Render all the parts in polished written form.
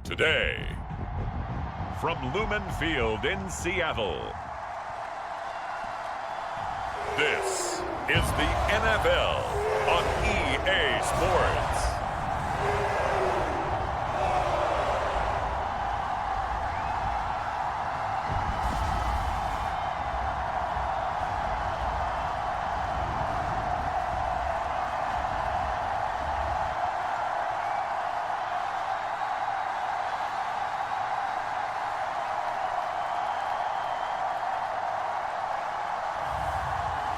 Today, from Lumen Field in Seattle, this is the NFL on EA Sports.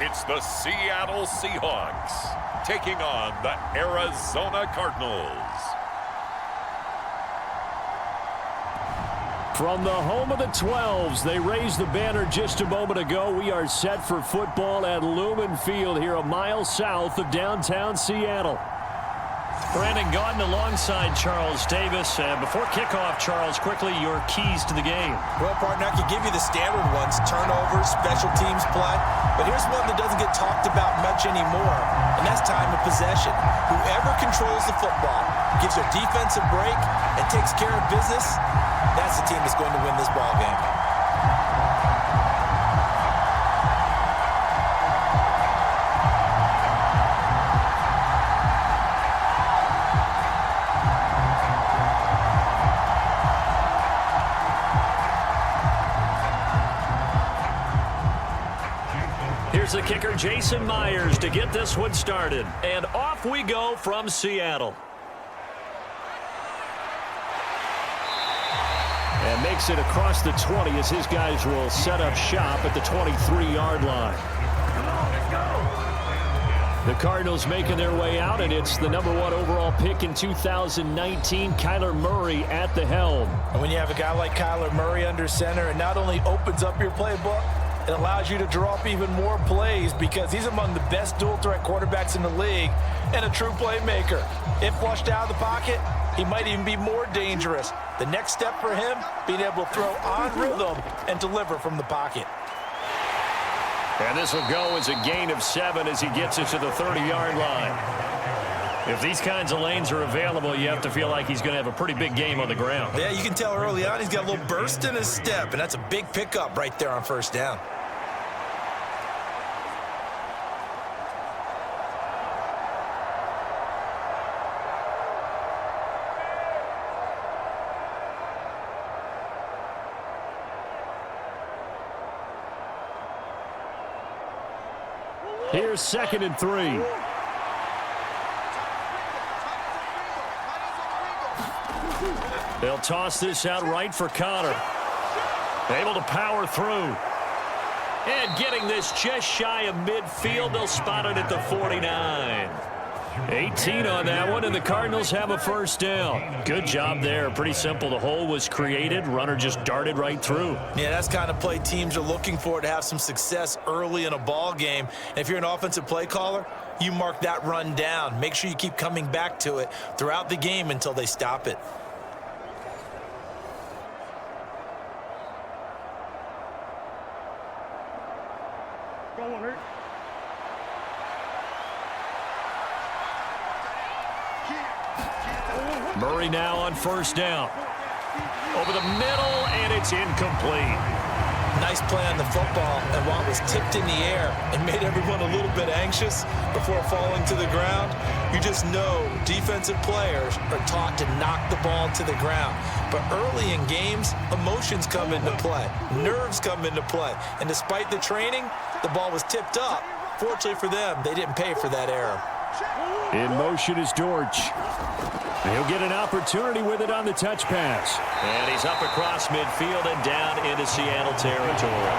It's the Seattle Seahawks taking on the Arizona Cardinals. From the home of the 12s, they raised the banner just a moment ago. We are set for football at Lumen Field here a mile south of downtown Seattle. Brandon Gaudin alongside Charles Davis. Before kickoff, Charles, quickly your keys to the game. Well, partner, I could give you the standard ones, turnovers, special teams play. But here's one that doesn't get talked about much anymore, and that's time of possession. Whoever controls the football, gives their defense a break, and takes care of business, that's the team that's going to win this ball game. Here's the kicker, Jason Myers, to get this one started. And off we go from Seattle. And makes it across the 20 as his guys will set up shop at the 23-yard line. The Cardinals making their way out, and it's the #1 overall pick in 2019, Kyler Murray at the helm. And when you have a guy like Kyler Murray under center, it not only opens up your playbook, it allows you to draw up even more plays because he's among the best dual-threat quarterbacks in the league and a true playmaker. If flushed out of the pocket, he might even be more dangerous. The next step for him, being able to throw on rhythm and deliver from the pocket. And this will go as a gain of 7 as he gets it to the 30-yard line. If these kinds of lanes are available, you have to feel like he's going to have a pretty big game on the ground. Yeah, you can tell early on he's got a little burst in his step, and that's a big pickup right there on first down. Here's 2nd and 3. They'll toss this out right for Connor. Able to power through. And getting this just shy of midfield. They'll spot it at the 49. 18 on that one, and the Cardinals have a first down. Good job there. Pretty simple. The hole was created. Runner just darted right through. Yeah, that's the kind of play teams are looking for to have some success early in a ball game. And if you're an offensive play caller, you mark that run down. Make sure you keep coming back to it throughout the game until they stop it. Murray now on first down. Over the middle, and it's incomplete. Nice play on the football, and while it was tipped in the air and made everyone a little bit anxious before falling to the ground, you just know defensive players are taught to knock the ball to the ground. But early in games, emotions come into play. Nerves come into play. And despite the training, the ball was tipped up. Fortunately for them, they didn't pay for that error. In motion is Dortch. He'll get an opportunity with it on the touch pass. And he's up across midfield and down into Seattle territory.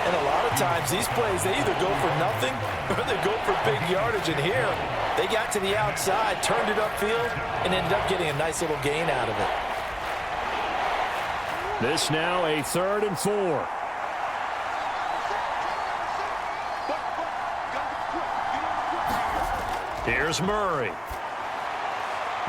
And a lot of times, these plays, they either go for nothing or they go for big yardage. And here, they got to the outside, turned it upfield, and ended up getting a nice little gain out of it. This now a 3rd and 4. Here's Murray.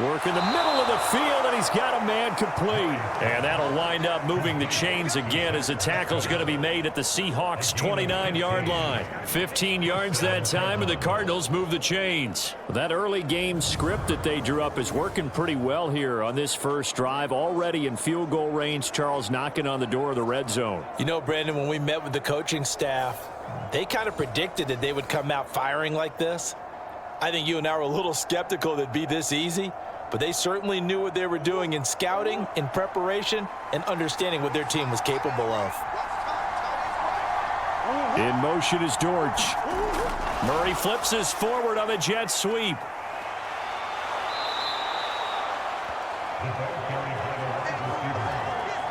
Work in the middle of the field, and he's he's got a man complete. And that'll wind up moving the chains again as the tackle's going to be made at the Seahawks' 29-yard line. 15 yards that time, and the Cardinals move the chains. That early game script that they drew up is working pretty well here on this first drive. Already in field goal range, Charles knocking on the door of the red zone. You know, Brandon, when we met with the coaching staff, they kind of predicted that they would come out firing like this. I think you and I were a little skeptical that it'd be this easy, but they certainly knew what they were doing in scouting, in preparation, and understanding what their team was capable of. In motion is Dortch. Murray flips his forward on a jet sweep.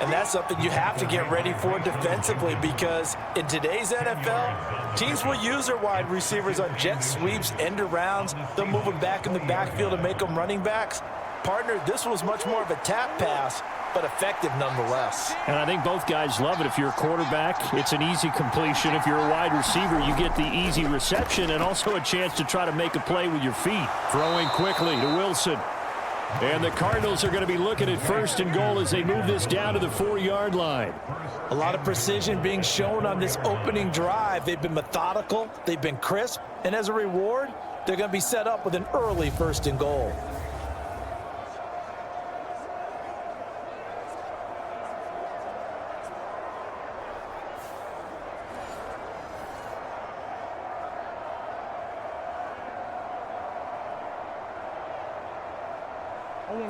And that's something you have to get ready for defensively, because in today's NFL, teams will use their wide receivers on jet sweeps, end arounds. They'll move them back in the backfield and make them running backs. Partner, this was much more of a tap pass, but effective nonetheless. And I think both guys love it. If you're a quarterback, it's an easy completion. If you're a wide receiver, you get the easy reception and also a chance to try to make a play with your feet. Throwing quickly to Wilson. And the Cardinals are going to be looking at 1st and goal as they move this down to the 4-yard line. A lot of precision being shown on this opening drive. They've been methodical, they've been crisp, and as a reward, they're going to be set up with an early 1st and goal.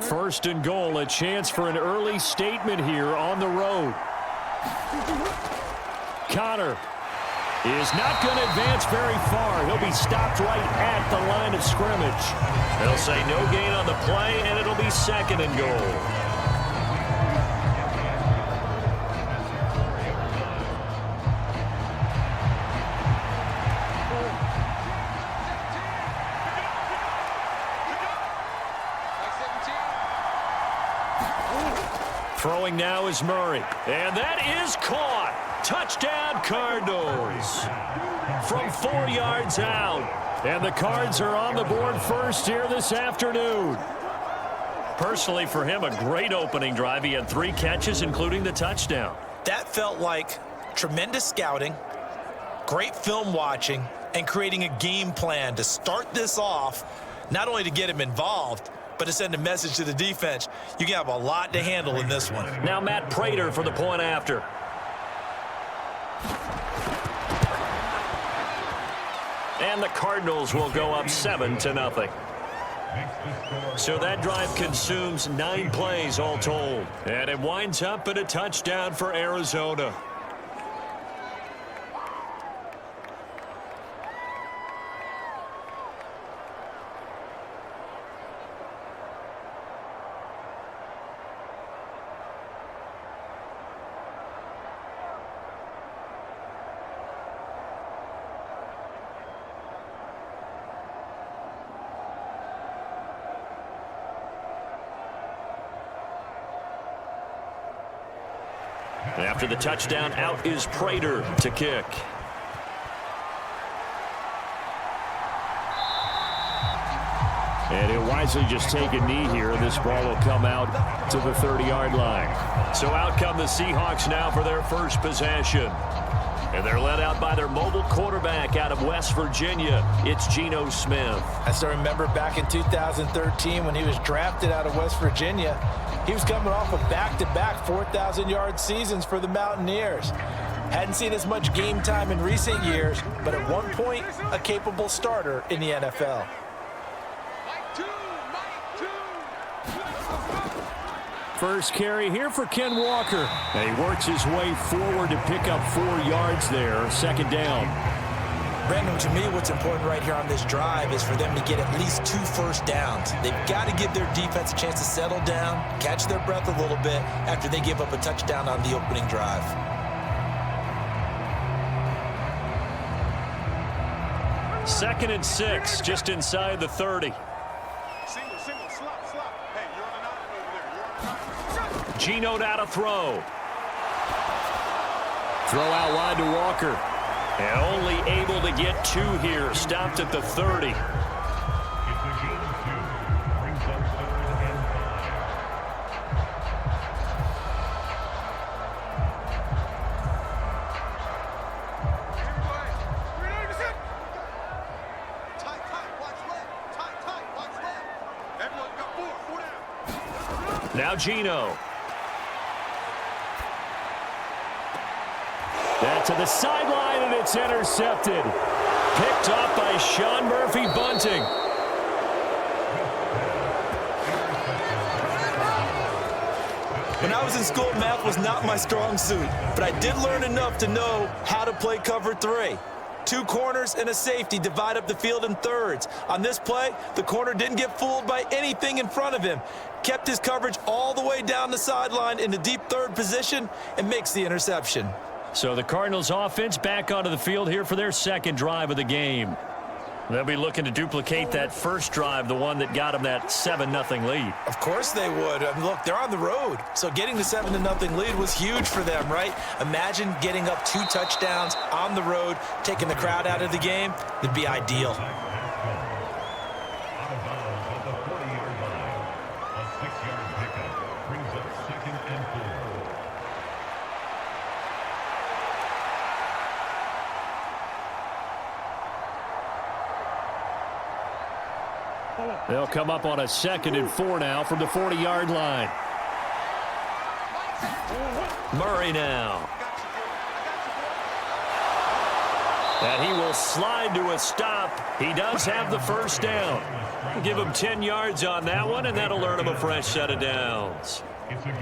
First and goal, a chance for an early statement here on the road. Connor is not going to advance very far. He'll be stopped right at the line of scrimmage. They'll say no gain on the play, and it'll be 2nd and goal. Throwing now is Murray. And that is caught. Touchdown, Cardinals. From 4 yards out. And the Cards are on the board first here this afternoon. Personally, for him, a great opening drive. He had 3 catches, including the touchdown. That felt like tremendous scouting, great film watching, and creating a game plan to start this off, not only to get him involved, but to send a message to the defense. You can have a lot to handle in this one. Now Matt Prater for the point after. And the Cardinals will go up 7-0. So that drive consumes 9 plays all told. And it winds up in a touchdown for Arizona. After the touchdown, out is Prater to kick. And he'll wisely just take a knee here, and this ball will come out to the 30-yard line. So out come the Seahawks now for their first possession. And they're led out by their mobile quarterback out of West Virginia. It's Geno Smith. I still remember back in 2013 when he was drafted out of West Virginia. He was coming off of back-to-back 4,000-yard seasons for the Mountaineers. Hadn't seen as much game time in recent years, but at one point, a capable starter in the NFL. First carry here for Ken Walker. And he works his way forward to pick up 4 yards there. 2nd down. Brandon, to me, what's important right here on this drive is for them to get at least 2 first downs. They've got to give their defense a chance to settle down, catch their breath a little bit after they give up a touchdown on the opening drive. Second and 6, just inside the 30. Geno out to throw. Throw out wide to Walker. And only able to get 2 here. Stopped at the 30. Now Gino. That to the sideline, and it's intercepted. Picked off by Sean Murphy-Bunting. When I was in school, math was not my strong suit, but I did learn enough to know how to play cover 3. 2 corners and a safety divide up the field in thirds. On this play, the corner didn't get fooled by anything in front of him. Kept his coverage all the way down the sideline in the deep third position and makes the interception. So the Cardinals offense back onto the field here for their second drive of the game. They'll be looking to duplicate that first drive, the one that got them that 7-0 lead. Of course they would. I mean, look, they're on the road. So getting the 7-0 lead was huge for them, right? Imagine getting up 2 touchdowns on the road, taking the crowd out of the game. It'd be ideal. They'll come up on a 2nd and 4 now from the 40-yard line. Murray now. And he will slide to a stop. He does have the first down. Give him 10 yards on that one, and that'll earn him a fresh set of downs.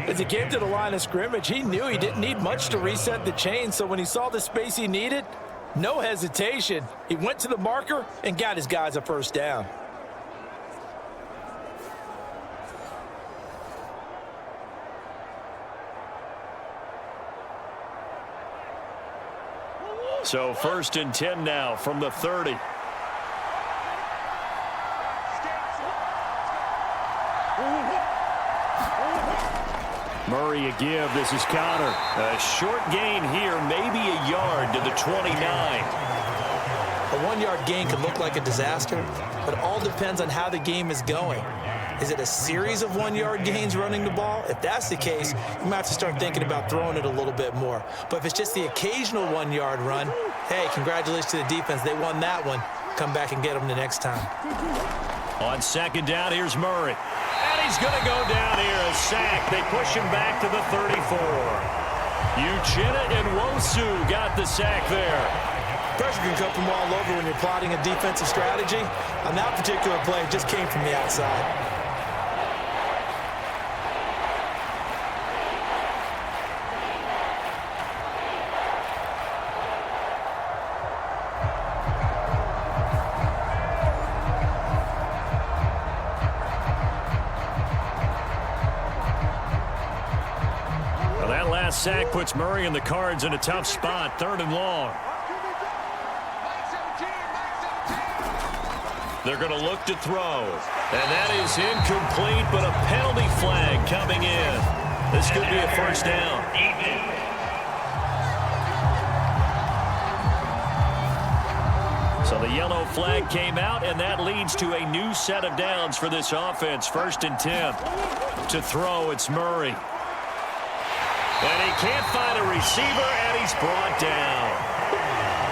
As he came to the line of scrimmage, he knew he didn't need much to reset the chain, so when he saw the space he needed, no hesitation. He went to the marker and got his guys a first down. So 1st and 10 now from the 30. Murray a give. This is Connor. A short gain here, maybe a yard to the 29. A 1-yard gain could look like a disaster, but it all depends on how the game is going. Is it a series of 1-yard gains running the ball? If that's the case, you might have to start thinking about throwing it a little bit more. But if it's just the occasional 1-yard run, hey, congratulations to the defense. They won that one. Come back and get them the next time. On 2nd down, here's Murray. And he's going to go down here, a sack. They push him back to the 34. Uchenna and Wosu got the sack there. Pressure can come from all over when you're plotting a defensive strategy. On that particular play, it just came from the outside. Sack puts Murray and the Cards in a tough spot, 3rd and long. They're going to look to throw. And that is incomplete, but a penalty flag coming in. This could be a first down. So the yellow flag came out, and that leads to a new set of downs for this offense. 1st and 10. To throw, it's Murray. And he can't find a receiver, and he's brought down.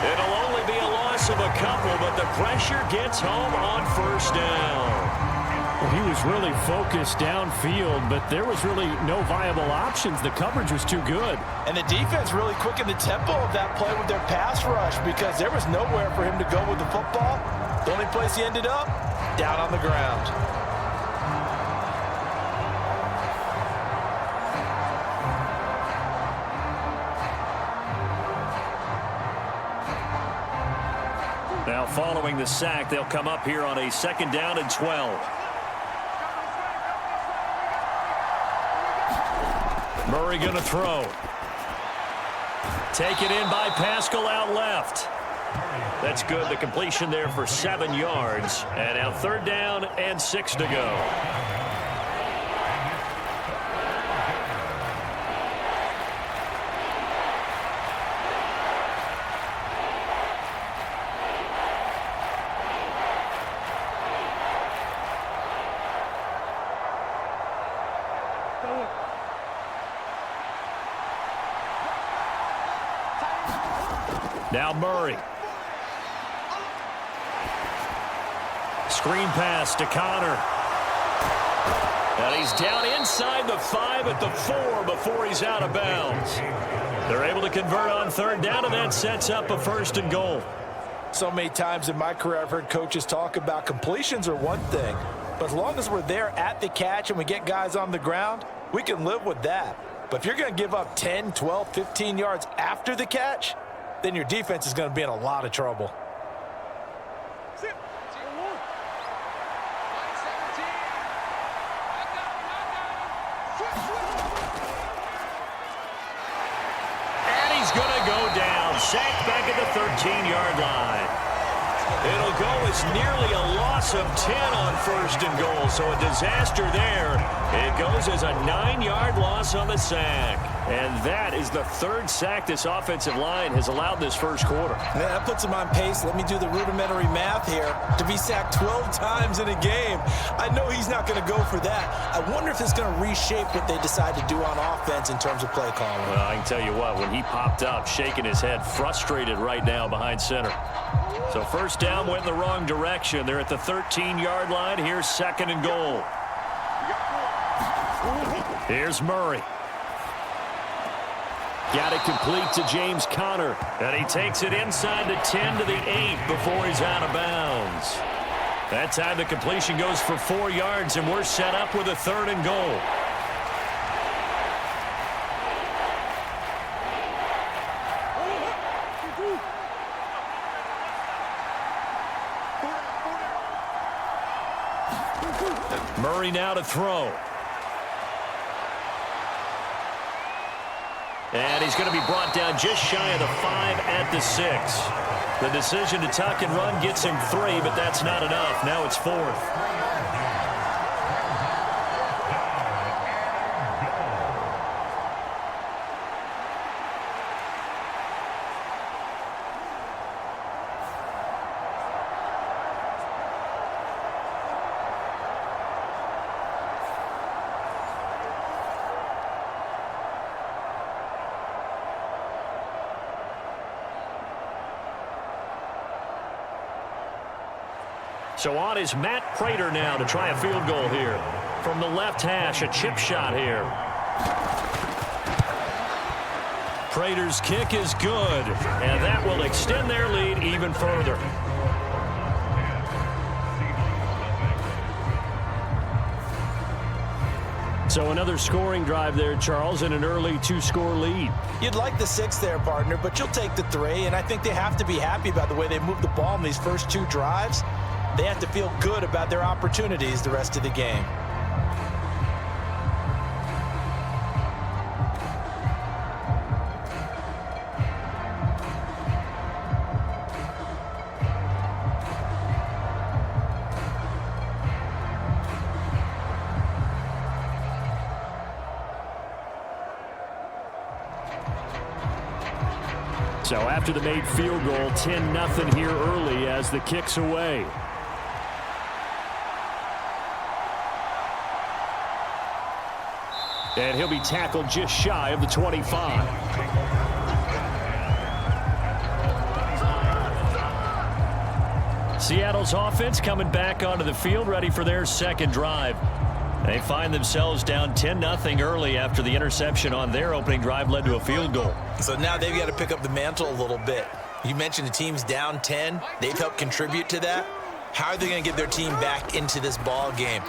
It'll only be a loss of a couple, but the pressure gets home on 1st down. Well, he was really focused downfield, but there was really no viable options. The coverage was too good. And the defense really quickened the tempo of that play with their pass rush because there was nowhere for him to go with the football. The only place he ended up, down on the ground. Now following the sack, they'll come up here on a 2nd down and 12. Murray going to throw. Taken in by Pascal out left. That's good. The completion there for 7 yards. And now 3rd down and 6 to go. Now Murray. Screen pass to Connor. And he's down inside the 5 at the 4 before he's out of bounds. They're able to convert on third down, and that sets up a 1st and goal. So many times in my career I've heard coaches talk about completions are one thing, but as long as we're there at the catch and we get guys on the ground, we can live with that. But if you're going to give up 10, 12, 15 yards after the catch, then your defense is going to be in a lot of trouble. Sacked back at the 13-yard line. It'll go as nearly a loss of 10 on 1st and goal, so a disaster there. It goes as a 9-yard loss on the sack. And that is the 3rd sack this offensive line has allowed this first quarter. Man, that puts him on pace. Let me do the rudimentary math here. To be sacked 12 times in a game, I know he's not going to go for that. I wonder if it's going to reshape what they decide to do on offense in terms of play calling. Well, I can tell you what, when he popped up, shaking his head, frustrated right now behind center. So 1st down went in the wrong direction. They're at the 13-yard line. Here's 2nd and goal. Here's Murray. Got it complete to James Conner. And he takes it inside the 10 to the 8 before he's out of bounds. That time the completion goes for 4 yards, and we're set up with a 3rd and goal. Murray now to throw. And he's going to be brought down just shy of the 5 at the 6. The decision to tuck and run gets him 3, but that's not enough. Now it's 4th. So on is Matt Prater now to try a field goal here. From the left hash, a chip shot here. Prater's kick is good, and that will extend their lead even further. So another scoring drive there, Charles, and an early 2-score lead. You'd like the 6 there, partner, but you'll take the 3, and I think they have to be happy about the way they moved the ball in these first 2 drives. They have to feel good about their opportunities the rest of the game. So after the made field goal, 10-0 here early as the kick's away. And he'll be tackled just shy of the 25. Seattle's offense coming back onto the field, ready for their 2nd drive. They find themselves down 10-0 early after the interception on their opening drive led to a field goal. So now they've got to pick up the mantle a little bit. You mentioned the team's down 10. They've helped contribute to that. How are they going to get their team back into this ball game?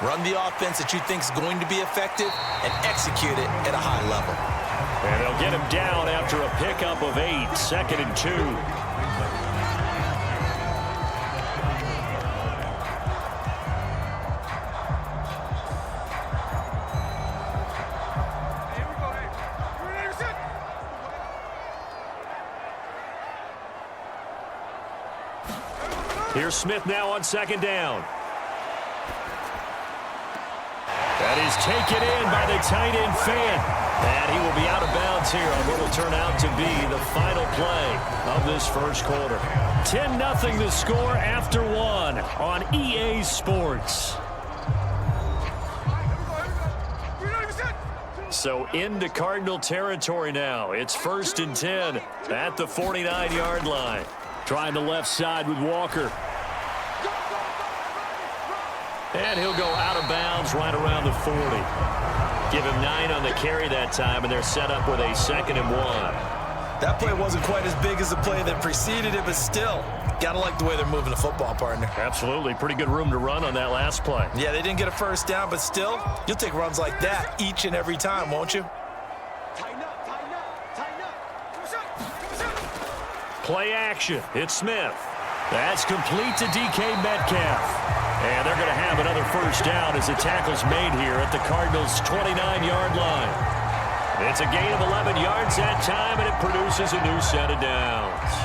Run the offense that you think is going to be effective and execute it at a high level. And they'll get him down after a pickup of 8, 2nd and 2. Here's Smith now on 2nd down. That is taken in by the tight end Fan. And he will be out of bounds here on what will turn out to be the final play of this first quarter. 10-0 the score after 1 on EA Sports. So into Cardinal territory now. It's 1st and 10 at the 49-yard line. Trying the left side with Walker. And And he'll go out of bounds right around the 40. Give him 9 on the carry that time, and they're set up with a 2nd and 1. That play wasn't quite as big as the play that preceded it, but still, got to like the way they're moving the football, partner. Absolutely. Pretty good room to run on that last play. Yeah, they didn't get a first down, but still, you'll take runs like that each and every time, won't you? Play action. It's Smith. That's complete to DK Metcalf. And they're going to have another first down as the tackle's made here at the Cardinals' 29-yard line. It's a gain of 11 yards that time, and it produces a new set of downs.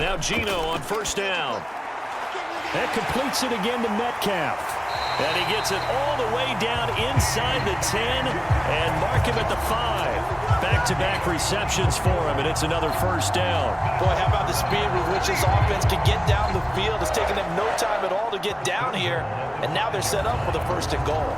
Now Gino on first down. That completes it again to Metcalf. And he gets it all the way down inside the 10 and mark him at the 5. Back-to-back receptions for him, and it's another first down. Boy, how about the speed with which this offense can get down the field? It's taken them no time at all to get down here, and now they're set up for the 1st and goal.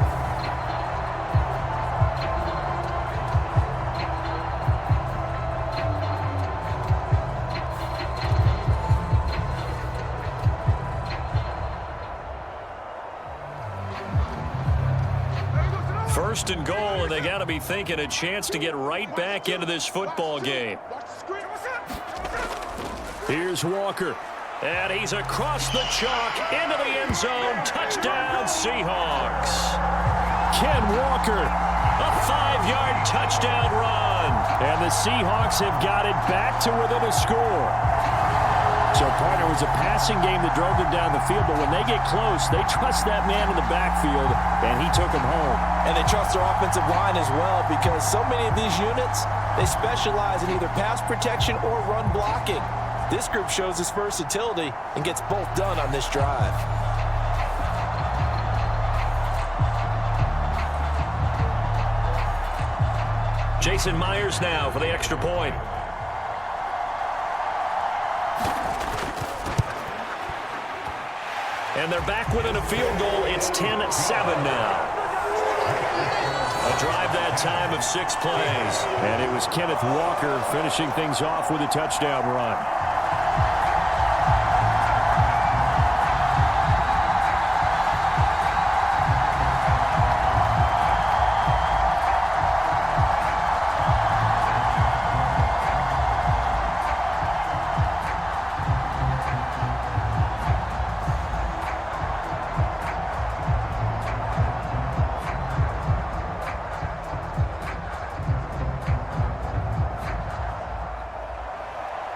First and goal, and they got to be thinking a chance to get right back into this football game. Here's Walker. And he's across the chalk into the end zone. Touchdown, Seahawks. Ken Walker. A 5-yard touchdown run. And the Seahawks have got it back to within a score. So, partner, it was a passing game that drove them down the field, but when they get close, they trust that man in the backfield, and he took them home. And they trust their offensive line as well, because so many of these units, they specialize in either pass protection or run blocking. This group shows its versatility and gets both done on this drive. Jason Myers now for the extra point. And they're back within a field goal. It's 10-7 now. A drive that time of 6 plays. And it was Kenneth Walker finishing things off with a touchdown run.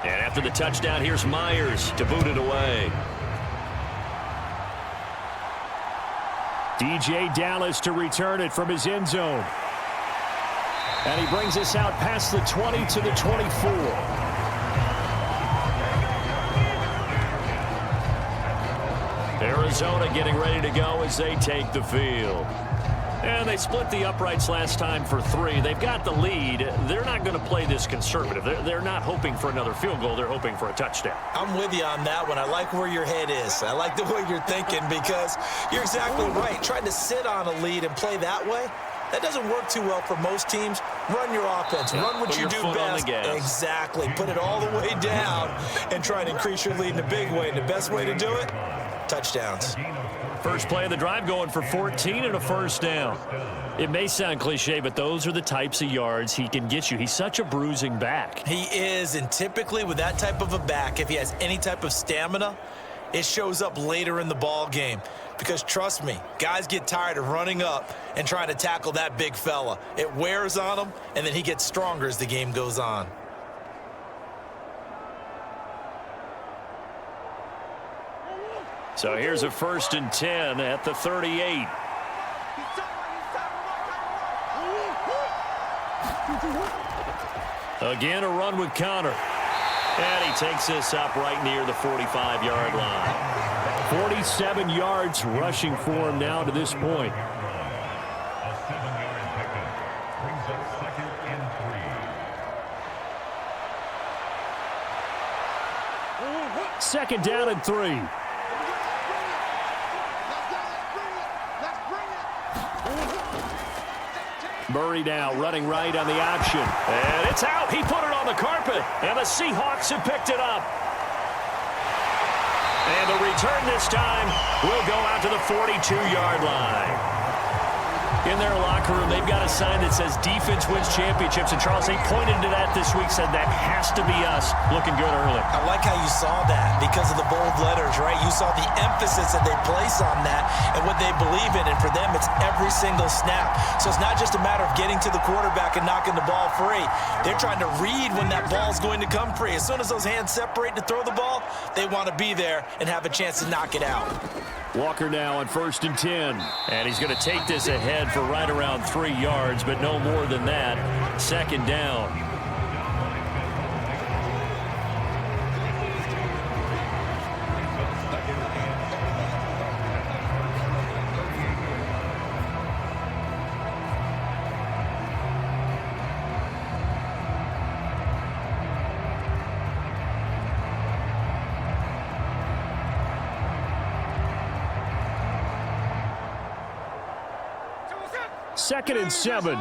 After the touchdown, here's Myers to boot it away. DJ Dallas to return it from his end zone. And he brings us out past the 20 to the 24. Arizona getting ready to go as they take the field. And they split the uprights last time for 3. They've got the lead. They're not going to play this conservative. They're not hoping for another field goal. They're hoping for a touchdown. I'm with you on that one. I like where your head is. I like the way you're thinking, because you're exactly right. Trying to sit on a lead and play that way, that doesn't work too well for most teams. Run your offense. Run what you do best. Exactly. Put it all the way down and try and increase your lead in a big way. And the best way to do it, touchdowns. First play of the drive going for 14 and a first down. It may sound cliche, but those are the types of yards he can get you. He's such a bruising back. He is, and typically with that type of a back, if he has any type of stamina, it shows up later in the ball game. Because trust me, guys get tired of running up and trying to tackle that big fella. It wears on him, and then he gets stronger as the game goes on. So here's a 1st and 10 at the 38. Again, a run with Connor. And he takes this up right near the 45-yard line. 47 yards rushing for him now to this point. Second down and 3. Murray now running right on the option. And it's out. He put it on the carpet. And the Seahawks have picked it up. And the return this time will go out to the 42-yard line. In their locker room, they've got a sign that says defense wins championships. And Charles, they pointed to that this week, said that has to be us. Looking good early. I like how you saw that because of the bold letters, right? You saw the emphasis that they place on that and what they believe in. And for them, it's every single snap. So it's not just a matter of getting to the quarterback and knocking the ball free. They're trying to read when that ball's going to come free. As soon as those hands separate to throw the ball, they want to be there and have a chance to knock it out. Walker now on 1st and 10. And he's going to take this ahead for right around 3 yards, but no more than that. Second down. Second and 7.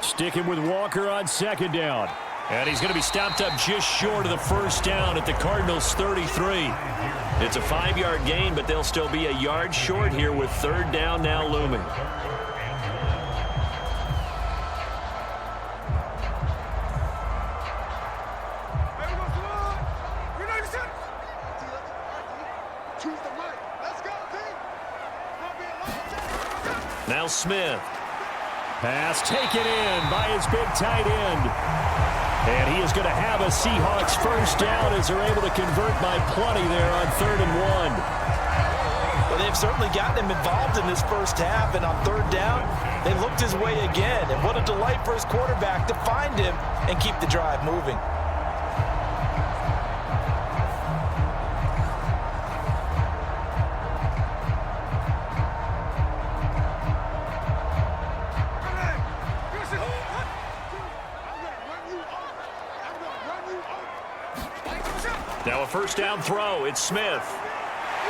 Sticking with Walker on second down. And he's going to be stopped up just short of the first down at the Cardinals' 33. It's a 5-yard gain, but they'll still be a yard short here with third down now looming. Now Smith. Pass taken in by his big tight end. And he is going to have a Seahawks first down as they're able to convert by plenty there on 3rd and 1. Well, they've certainly gotten him involved in this first half, and on third down, they looked his way again. And what a delight for his quarterback to find him and keep the drive moving. Now a first down throw. It's Smith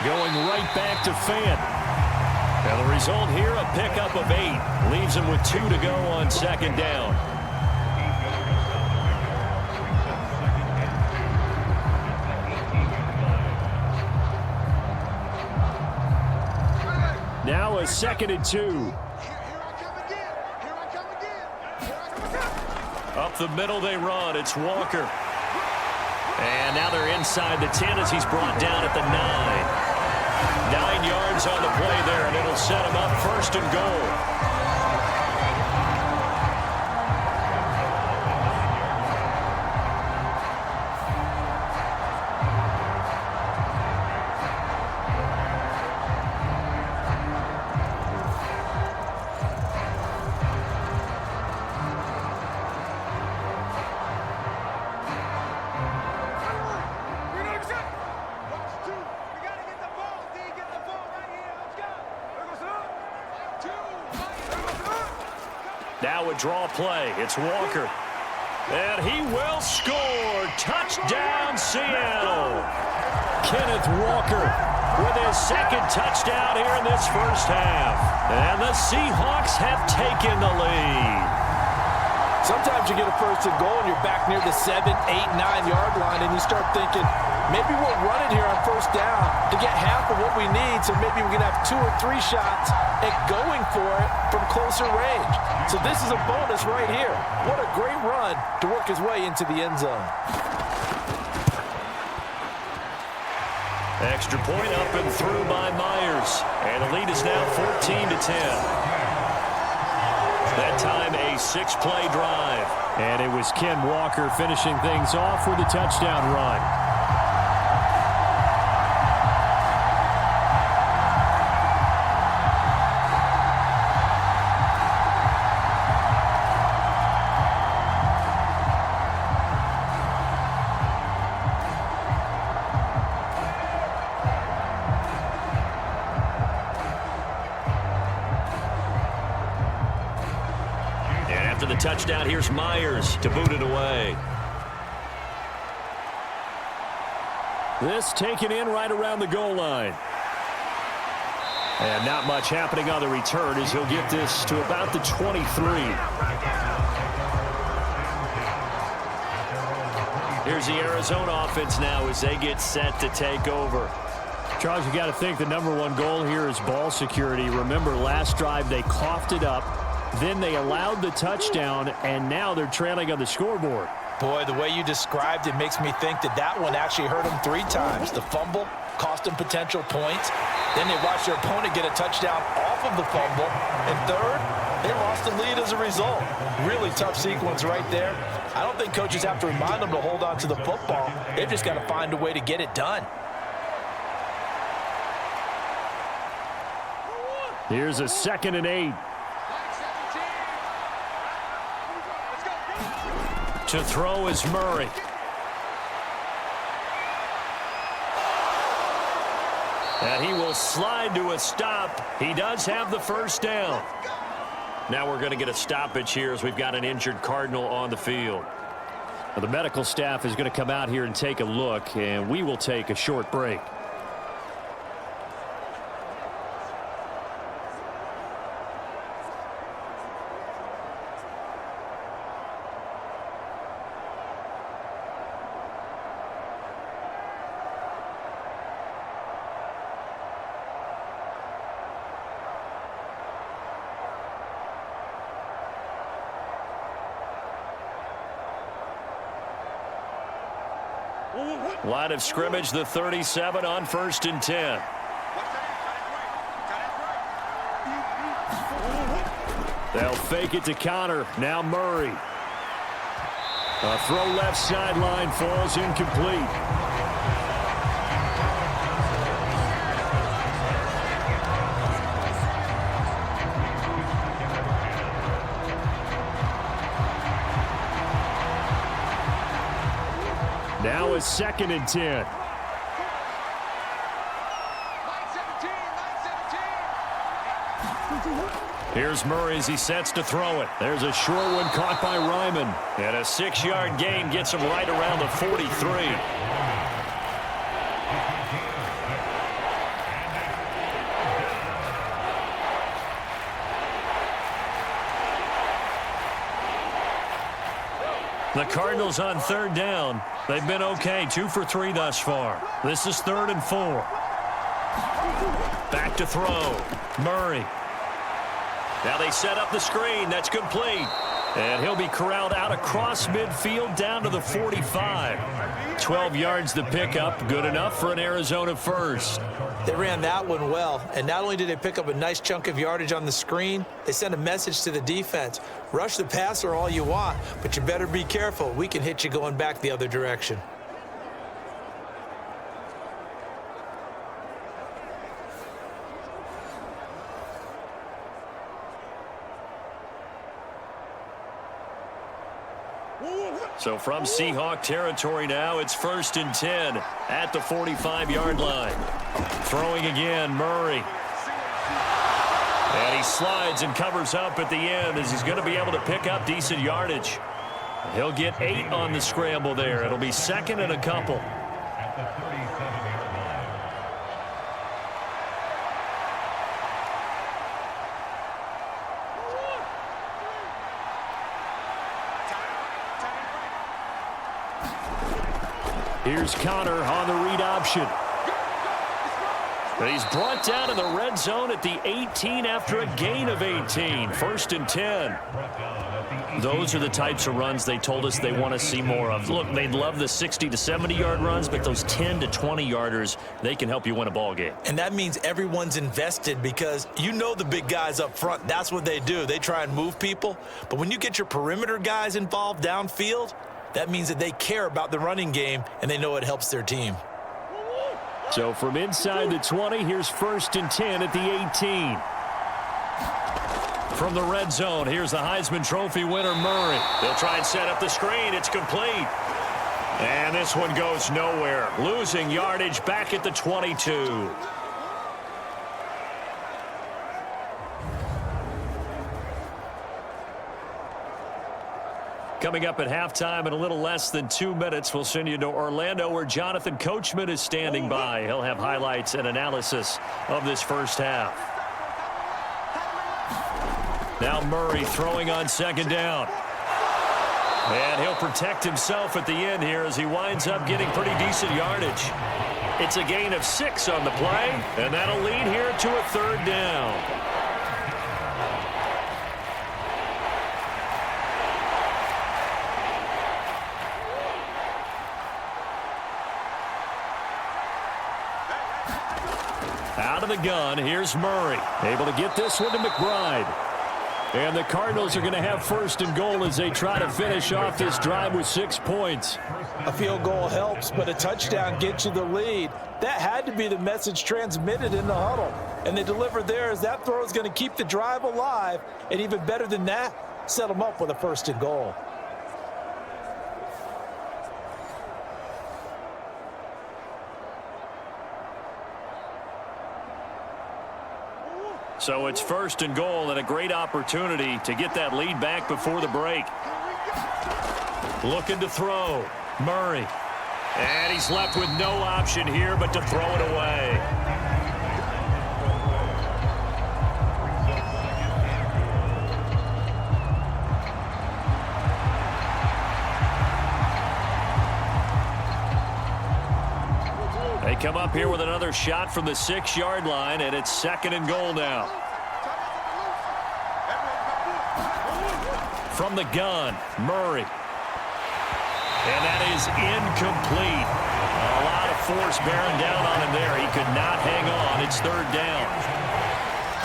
going right back to Fant. Now the result here, a pickup of 8. Leaves him with 2 to go on second down. Now a 2nd and 2. Up the middle they run. It's Walker. And now they're inside the 10 as he's brought down at the 9. 9 yards on the play there, and it'll set him up 1st and goal. Now a draw play. It's Walker. And he will score. Touchdown, Seattle. Kenneth Walker with his 2nd touchdown here in this first half. And the Seahawks have taken the lead. Sometimes you get a 1st and goal and you're back near the 7, 8, 9-yard line, and you start thinking, maybe we'll run it here on 1st down to get half of what we need, so maybe we can have 2 or 3 shots at going for it from closer range. So this is a bonus right here. What a great run to work his way into the end zone. Extra point up and through by Myers. And the lead is now 14 to 10. That time a 6-play drive. And it was Ken Walker finishing things off with a touchdown run. After the touchdown, here's Myers to boot it away. This taken in right around the goal line. And not much happening on the return as he'll get this to about the 23. Here's the Arizona offense now as they get set to take over. Charles, you got to think the #1 goal here is ball security. Remember, last drive they coughed it up, then they allowed the touchdown, and now they're trailing on the scoreboard. Boy, the way you described it makes me think that that one actually hurt them 3 times. The fumble cost them potential points. Then they watched their opponent get a touchdown off of the fumble. And third, they lost the lead as a result. Really tough sequence right there. I don't think coaches have to remind them to hold on to the football. They've just got to find a way to get it done. Here's a 2nd and 8. To throw is Murray. And he will slide to a stop. He does have the first down. Now we're going to get a stoppage here as we've got an injured Cardinal on the field. Well, the medical staff is going to come out here and take a look, and we will take a short break. Line of scrimmage, the 37 on 1st and 10. They'll fake it to Connor. Now Murray. A throw left sideline falls incomplete. Now a 2nd and 10. Here's Murray as he sets to throw it. There's a short one caught by Ryman. And a 6-yard gain gets him right around the 43. The Cardinals on 3rd down. They've been okay, 2 for 3 thus far. This is 3rd and 4. Back to throw. Murray. Now they set up the screen. That's complete. And he'll be corralled out across midfield down to the 45. 12 yards the pickup. Good enough for an Arizona first. They ran that one well, and not only did they pick up a nice chunk of yardage on the screen, they sent a message to the defense. Rush the passer all you want, but you better be careful. We can hit you going back the other direction. So from Seahawk territory now, it's 1st and 10 at the 45-yard line. Throwing again, Murray. And he slides and covers up at the end as he's going to be able to pick up decent yardage. He'll get 8 on the scramble there. It'll be 2nd and a couple. Here's Connor on the read option. But he's brought down in the red zone at the 18 after a gain of 18. 1st and 10. Those are the types of runs they told us they want to see more of. Look, they'd love the 60 to 70-yard runs, but those 10 to 20-yarders, they can help you win a ball game. And that means everyone's invested because you know the big guys up front, that's what they do. They try and move people. But when you get your perimeter guys involved downfield, that means that they care about the running game, and they know it helps their team. So from inside the 20, here's 1st and 10 at the 18. From the red zone, here's the Heisman Trophy winner, Murray. They'll try and set up the screen. It's complete. And this one goes nowhere. Losing yardage back at the 22. Coming up at halftime in a little less than 2 minutes, we'll send you to Orlando where Jonathan Coachman is standing by. He'll have highlights and analysis of this first half. Now Murray throwing on second down. And he'll protect himself at the end here as he winds up getting pretty decent yardage. It's a gain of 6 on the play, and that'll lead here to a third down. Out of the gun, here's Murray. Able to get this one to McBride. And the Cardinals are going to have first and goal as they try to finish off this drive with 6 points. A field goal helps, but a touchdown gets you the lead. That had to be the message transmitted in the huddle. And they delivered there as that throw is going to keep the drive alive. And even better than that, set them up with a first and goal. So it's first and goal and a great opportunity to get that lead back before the break. Looking to throw. Murray. And he's left with no option here but to throw it away. They come up here with another shot from the 6-yard line, and it's second and goal now. From the gun, Murray. And that is incomplete. A lot of force bearing down on him there. He could not hang on. It's third down.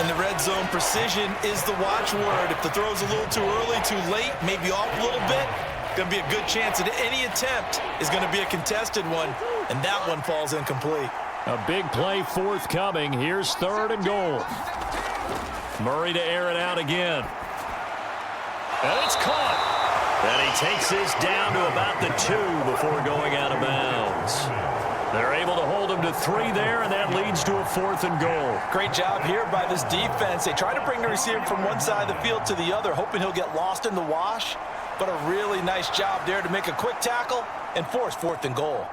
And the red zone precision is the watchword. If the throw's a little too early, too late, maybe off a little bit, going to be a good chance that any attempt is going to be a contested one, and that one falls incomplete. A big play forthcoming. Here's third and goal. Murray to air it out again. And it's caught. And he takes this down to about the 2 before going out of bounds. They're able to hold him to 3 there, and that leads to a 4th and goal. Great job here by this defense. They try to bring the receiver from one side of the field to the other, hoping he'll get lost in the wash. But a really nice job there to make a quick tackle and force 4th and goal.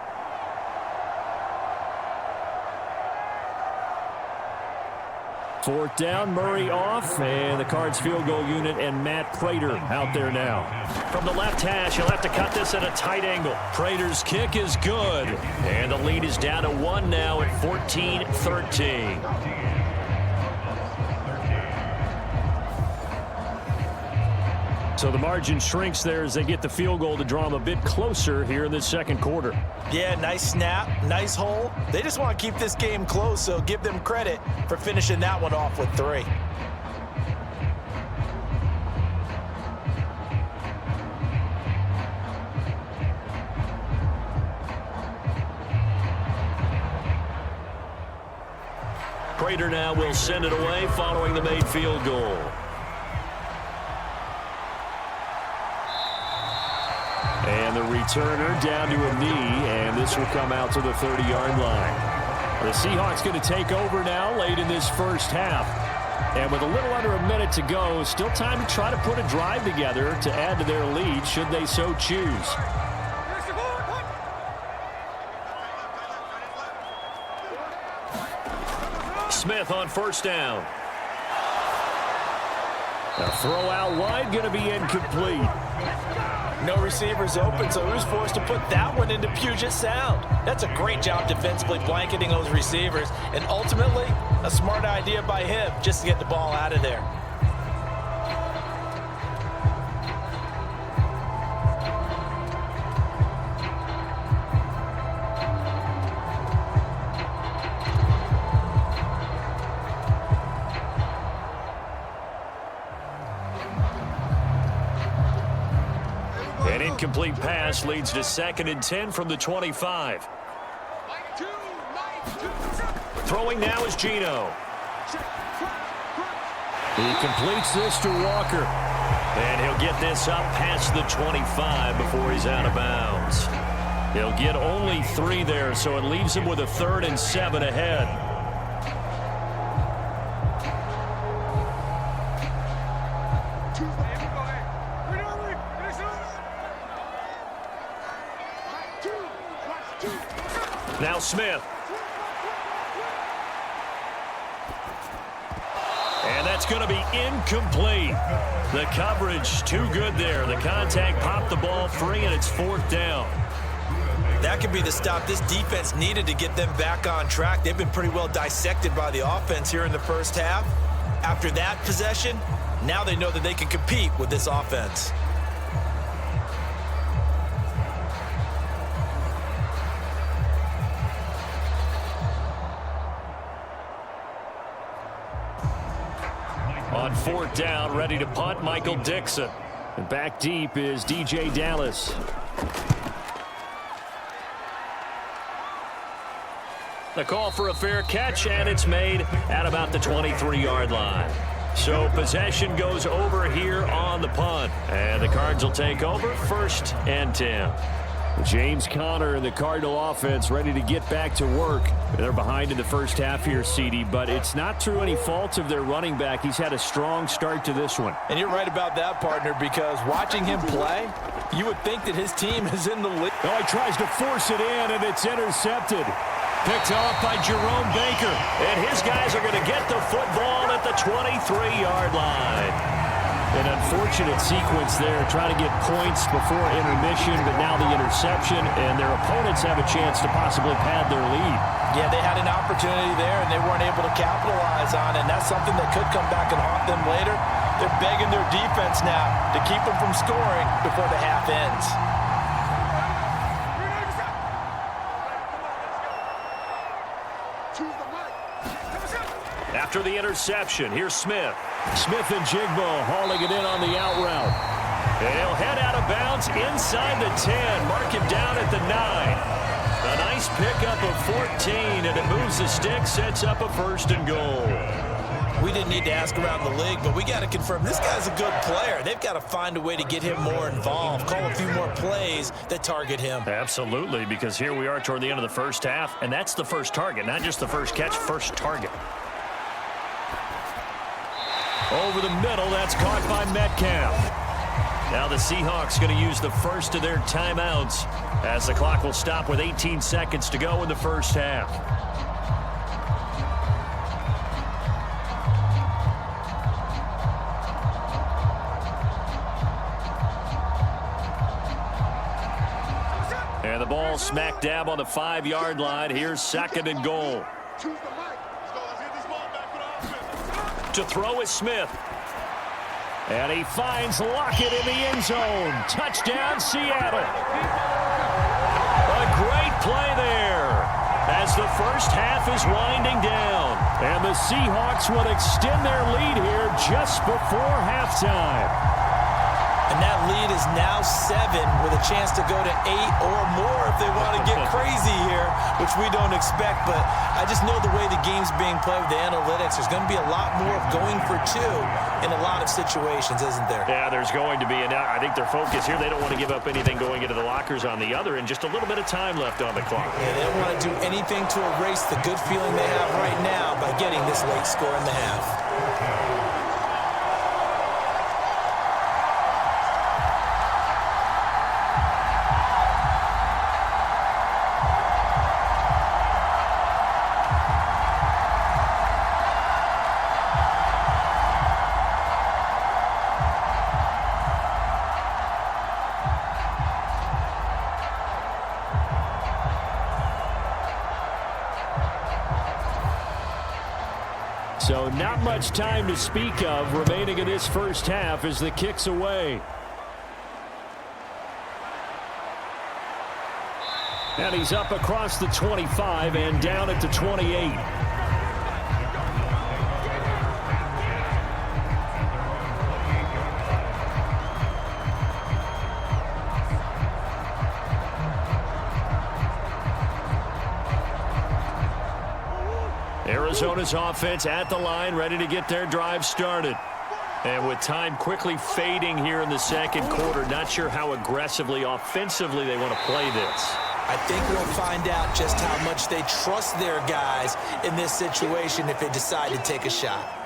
Fourth down, Murray off, and the Cards field goal unit and Matt Prater out there now. From the left hash, he'll have to cut this at a tight angle. Prater's kick is good, and the lead is down to 1 now at 14-13. So the margin shrinks there as they get the field goal to draw them a bit closer here in this second quarter. Yeah, nice snap, nice hold. They just want to keep this game close, so give them credit for finishing that one off with 3. Prater now will send it away following the made field goal. And the returner down to a knee, and this will come out to the 30-yard line. The Seahawks going to take over now late in this first half. And with a little under a minute to go, still time to try to put a drive together to add to their lead should they so choose. Smith on first down. A throw out wide going to be incomplete. No receivers open, so who's forced to put that one into Puget Sound? That's a great job defensively blanketing those receivers, and ultimately, a smart idea by him just to get the ball out of there. An incomplete pass leads to 2nd and 10 from the 25. Throwing now is Gino. He completes this to Walker. And he'll get this up past the 25 before he's out of bounds. He'll get only 3 there, so it leaves him with a 3rd and 7 ahead. Smith. And that's going to be incomplete. The coverage too good there. The contact popped the ball free, and it's 4th down. That could be the stop this defense needed to get them back on track. They've been pretty well dissected by the offense here in the first half. After that possession, now they know that they can compete with this offense. On 4th down, ready to punt, Michael Dixon. And back deep is DJ Dallas. The call for a fair catch, and it's made at about the 23-yard line. So possession goes over here on the punt. And the Cards will take over 1st and 10. James Conner and the Cardinal offense ready to get back to work. They're behind in the first half here, CD, but it's not through any fault of their running back. He's had a strong start to this one. And you're right about that, partner, because watching him play, you would think that his team is in the league. Oh, he tries to force it in, and it's intercepted. Picked off by Jerome Baker. And his guys are going to get the football at the 23-yard line. An unfortunate sequence there, trying to get points before intermission, but now the interception, and their opponents have a chance to possibly pad their lead. Yeah, they had an opportunity there, and they weren't able to capitalize on it, and that's something that could come back and haunt them later. They're begging their defense now to keep them from scoring before the half ends. After the interception, here's Smith. Smith and Jigbo hauling it in on the out route. And he'll head out of bounds inside the 10. Mark him down at the 9. A nice pickup of 14, and it moves the stick, sets up a 1st and goal. We didn't need to ask around the league, but we got to confirm this guy's a good player. They've got to find a way to get him more involved, call a few more plays that target him. Absolutely, because here we are toward the end of the first half, and that's the first target, not just the first catch, first target. Over the middle, that's caught by Metcalf. Now the Seahawks going to use the first of their timeouts as the clock will stop with 18 seconds to go in the first half. And the ball smack dab on the 5-yard line. Here's 2nd and goal. To throw is Smith. And he finds Lockett in the end zone. Touchdown, Seattle. A great play there as the first half is winding down. And the Seahawks will extend their lead here just before halftime. And that lead is now 7 with a chance to go to 8 or more if they want to get crazy here, which we don't expect. But I just know the way the game's being played with the analytics, there's going to be a lot more of going for 2 in a lot of situations, isn't there? Yeah, there's going to be. And I think their focus here, they don't want to give up anything going into the lockers on the other, and just a little bit of time left on the clock. Yeah, they don't want to do anything to erase the good feeling they have right now by getting this late score in the half. So not much time to speak of remaining in this first half as the kick's away. And he's up across the 25 and down at the 28. Arizona's offense at the line, ready to get their drive started. And with time quickly fading here in the second quarter, not sure how aggressively, offensively they want to play this. I think we'll find out just how much they trust their guys in this situation if they decide to take a shot.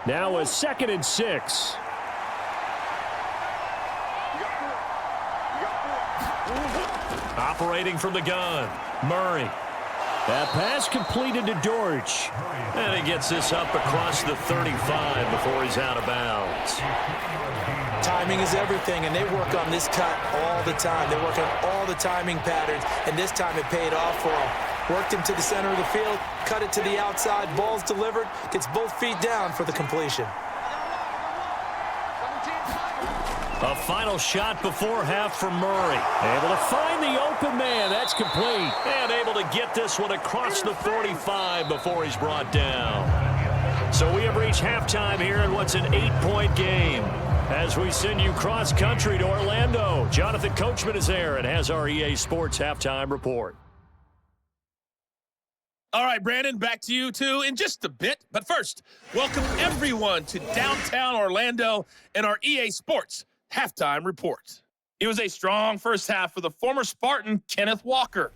Now a 2nd and 6. Operating from the gun, Murray. That pass completed to Dortch. And he gets this up across the 35 before he's out of bounds. Timing is everything, and they work on this cut all the time. They work on all the timing patterns, and this time it paid off for him. Worked him to the center of the field, cut it to the outside, ball's delivered, gets both feet down for the completion. A final shot before half for Murray. Able to find the open man. That's complete. And able to get this one across the 45 before he's brought down. So we have reached halftime here in what's an 8-point game. As we send you cross-country to Orlando, Jonathan Coachman is there and has our EA Sports halftime report. All right, Brandon, back to you, too, in just a bit. But first, welcome everyone to downtown Orlando and our EA Sports halftime report. It was a strong first half for the former Spartan, Kenneth Walker.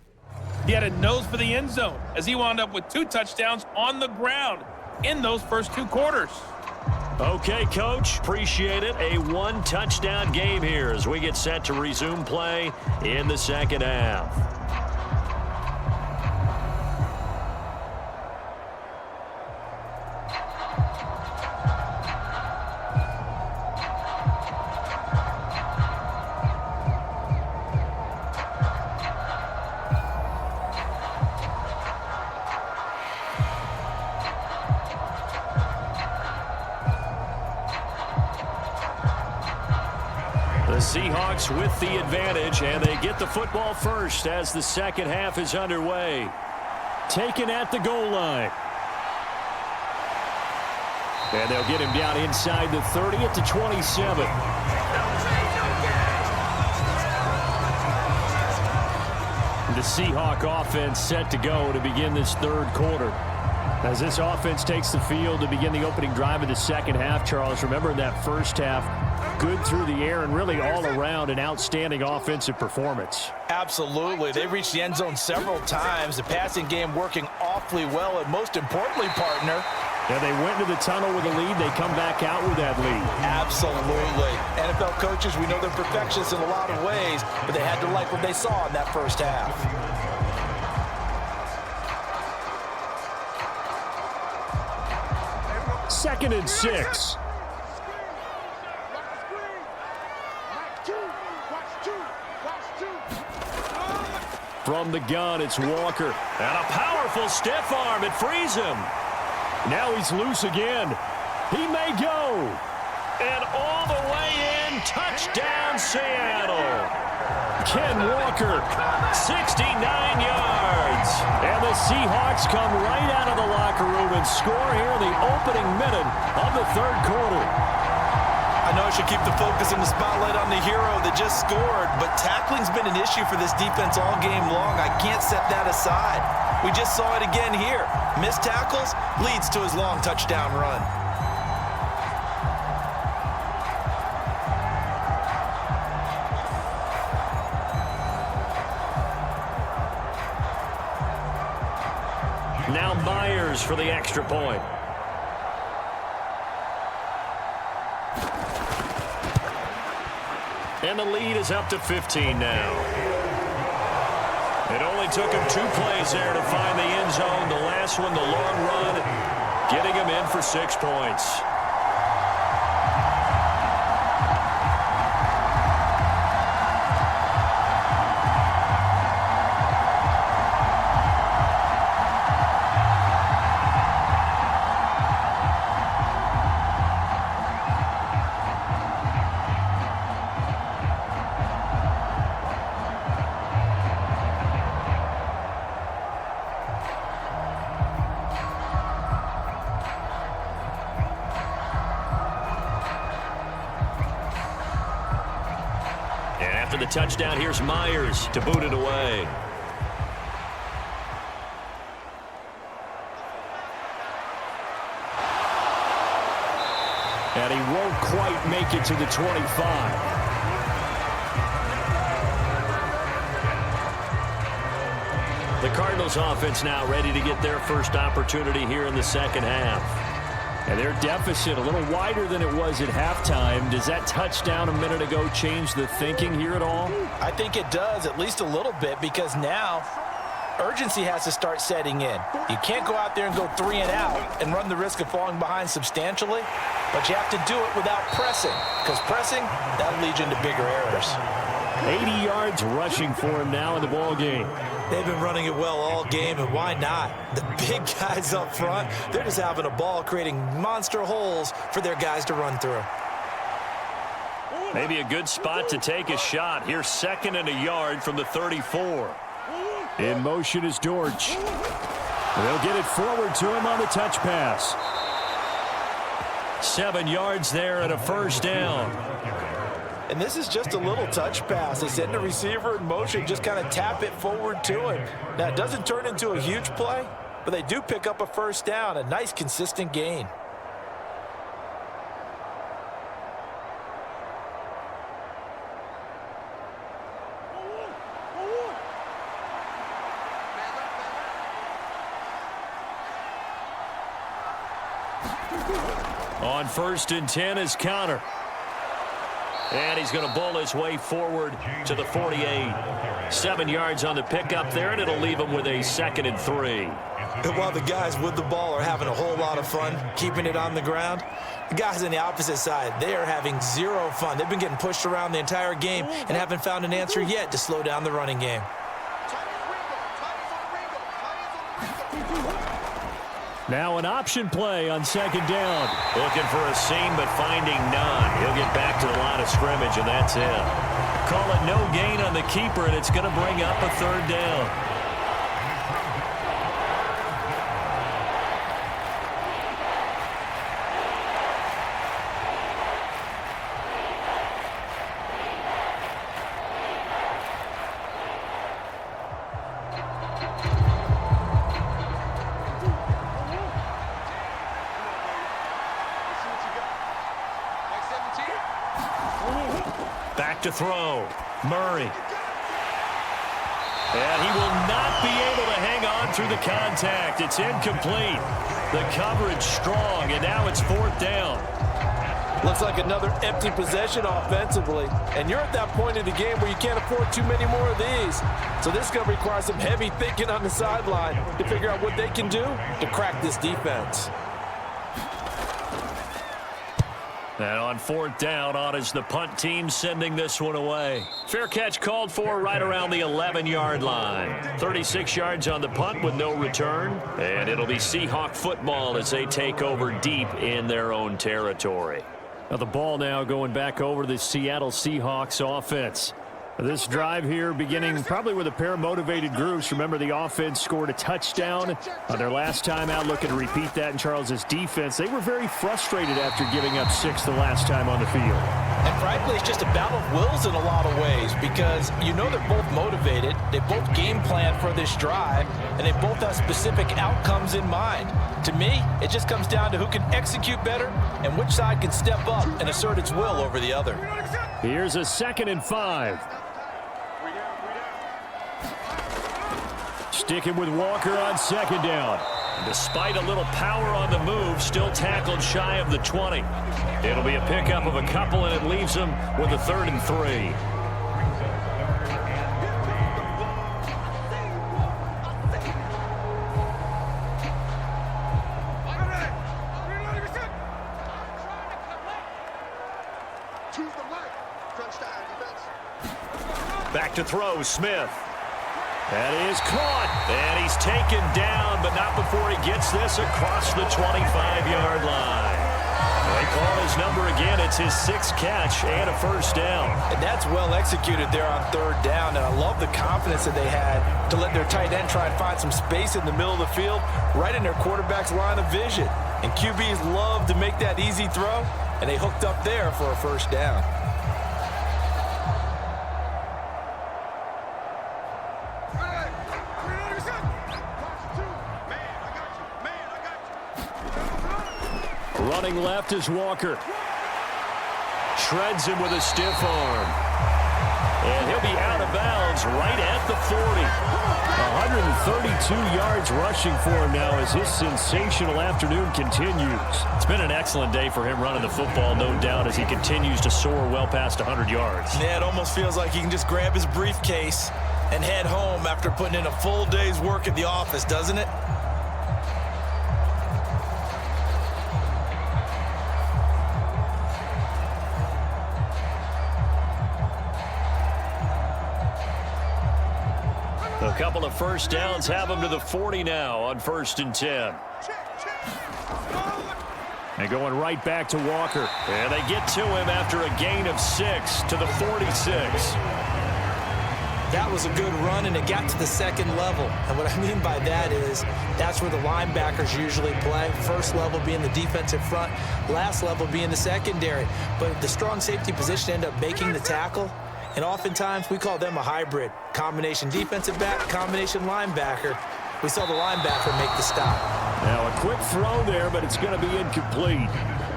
He had a nose for the end zone as he wound up with 2 touchdowns on the ground in those first 2 quarters. Okay, Coach, appreciate it. A 1-touchdown game here as we get set to resume play in the second half. The Seahawks with the advantage, and they get the football first as the second half is underway. Taken at the goal line. And they'll get him down inside the 30 at the 27. The Seahawk offense set to go to begin this third quarter. As this offense takes the field to begin the opening drive of the second half, Charles, remember in that first half, good through the air and really all around an outstanding offensive performance. Absolutely. They reached the end zone several times. The passing game working awfully well, and most importantly, partner, yeah, they went into the tunnel with a lead. They come back out with that lead. Absolutely. NFL coaches, we know they're perfectionists in a lot of ways, but they had to like what they saw in that first half. 2nd and 6. From the gun, it's Walker. And a powerful stiff arm. It frees him. Now he's loose again. He may go. And all the way in. Touchdown, Seattle. Ken Walker, 69 yards. And the Seahawks come right out of the locker room and score here in the opening minute of the third quarter. I know I should keep the focus and the spotlight on the hero that just scored, but tackling's been an issue for this defense all game long. I can't set that aside. We just saw it again here. Missed tackles leads to his long touchdown run. Now Myers for the extra point. And the lead is up to 15 now. It only took him 2 plays there to find the end zone. The last one, the long run, getting him in for 6 points. The touchdown, here's Myers to boot it away. And he won't quite make it to the 25. The Cardinals offense now ready to get their first opportunity here in the second half. And their deficit a little wider than it was at halftime. Does that touchdown a minute ago change the thinking here at all? I think it does, at least a little bit, because now urgency has to start setting in. You can't go out there and go 3 and out and run the risk of falling behind substantially, but you have to do it without pressing, because pressing, that'll lead you into bigger errors. 80 yards rushing for him now in the ball game. They've been running it well all game, and why not? The big guys up front, they're just having a ball, creating monster holes for their guys to run through. Maybe a good spot to take a shot. Here's 2nd and a yard from the 34. In motion is Dortch. They'll get it forward to him on the touch pass. 7 yards there and a first down. And this is just a little touch pass. They send the receiver in motion, just kind of tap it forward to him. Now, it doesn't turn into a huge play, but they do pick up a first down, a nice, consistent gain. On 1st and 10 is Connor. And he's going to bowl his way forward to the 48. 7 yards on the pickup there, and it'll leave him with a 2nd and 3. And while the guys with the ball are having a whole lot of fun keeping it on the ground, the guys on the opposite side, they are having zero fun. They've been getting pushed around the entire game and haven't found an answer yet to slow down the running game. Now an option play on 2nd down. Looking for a seam, but finding none. He'll get back to the line of scrimmage, and that's it. Call it no gain on the keeper, and it's going to bring up a 3rd down. Back to throw. Murray. And he will not be able to hang on through the contact. It's incomplete. The coverage strong, and now it's 4th down. Looks like another empty possession offensively. And you're at that point in the game where you can't afford too many more of these. So this is going to require some heavy thinking on the sideline to figure out what they can do to crack this defense. And on 4th down, on is the punt team sending this one away. Fair catch called for right around the 11-yard line. 36 yards on the punt with no return. And it'll be Seahawk football as they take over deep in their own territory. Now the ball now going back over to the Seattle Seahawks offense. This drive here beginning probably with a pair of motivated groups. Remember, the offense scored a touchdown on their last time out. Looking to repeat that in Charles's defense. They were very frustrated after giving up 6 the last time on the field. And frankly, it's just a battle of wills in a lot of ways, because you know they're both motivated, they both game plan for this drive, and they both have specific outcomes in mind. To me, it just comes down to who can execute better and which side can step up and assert its will over the other. Here's a 2nd and 5. Sticking with Walker on 2nd down. Despite a little power on the move, still tackled shy of the 20. It'll be a pickup of a couple, and it leaves him with a 3rd and 3. Back to throw, Smith. That is caught, and he's taken down, but not before he gets this across the 25-yard line. They call his number again. It's his 6th catch and a first down. And that's well executed there on 3rd down, and I love the confidence that they had to let their tight end try and find some space in the middle of the field, right in their quarterback's line of vision. And QBs love to make that easy throw, and they hooked up there for a first down. Running left is Walker. Shreds him with a stiff arm. And he'll be out of bounds right at the 40. 132 yards rushing for him now as his sensational afternoon continues. It's been an excellent day for him running the football, no doubt, as he continues to soar well past 100 yards. Yeah, it almost feels like he can just grab his briefcase and head home after putting in a full day's work at the office, doesn't it? A couple of first downs have him to the 40 now on 1st and 10. And going right back to Walker. And they get to him after a gain of 6 to the 46. That was a good run, and it got to the second level. And what I mean by that is that's where the linebackers usually play. First level being the defensive front, last level being the secondary. But the strong safety position ended up making the tackle. And oftentimes we call them a hybrid. Combination defensive back, combination linebacker. We saw the linebacker make the stop. Now a quick throw there, but it's going to be incomplete.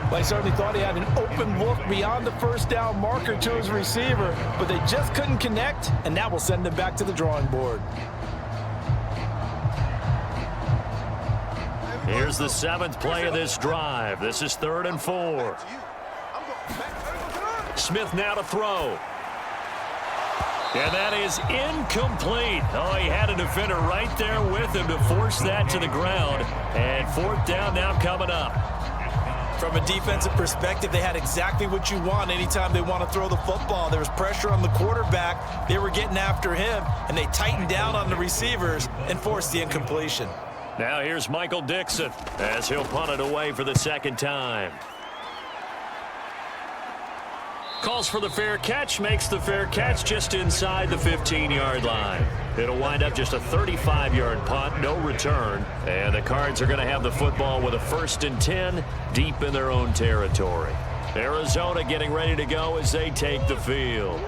Well, he certainly thought he had an open look beyond the first down marker to his receiver, but they just couldn't connect, and that will send him back to the drawing board. Here's the 7th play of this drive. This is 3rd and 4. Smith now to throw. And that is incomplete. Oh, he had a defender right there with him to force that to the ground. And 4th down now coming up. From a defensive perspective, they had exactly what you want anytime they want to throw the football. There was pressure on the quarterback. They were getting after him, and they tightened down on the receivers and forced the incompletion. Now here's Michael Dixon as he'll punt it away for the 2nd time. Calls for the fair catch, makes the fair catch just inside the 15-yard line. It'll wind up just a 35-yard punt, no return. And the Cards are going to have the football with a 1st and 10 deep in their own territory. Arizona getting ready to go as they take the field.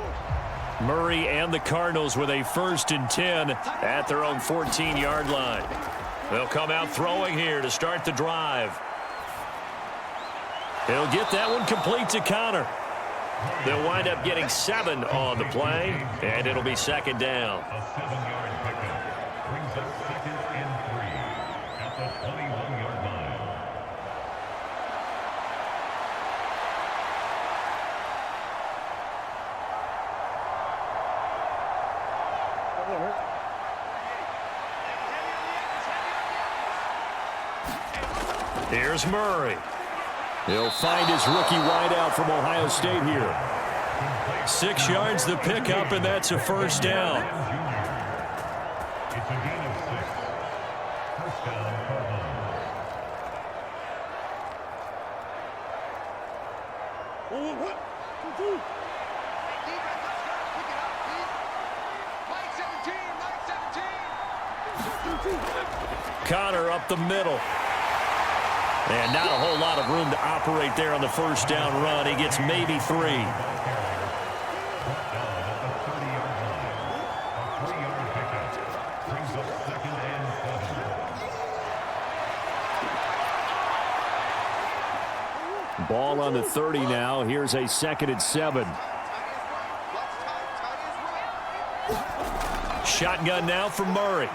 Murray and the Cardinals with a 1st and 10 at their own 14-yard line. They'll come out throwing here to start the drive. He'll get that one complete to Connor. They'll wind up getting 7 on the play, and it'll be 2nd down. A 7-yard pickup brings up 2nd and 3 at the 21-yard line. Here's Murray. He'll find his rookie wideout from Ohio State here. 6 yards the pickup, and that's a 1st down. It's a gain of 6. 1st down, Cardinals. Connor up the middle. And not a whole lot of room to operate there on the 1st down run. He gets maybe 3. Ball on the 30 now. Here's a 2nd and 7. Shotgun now for Murray.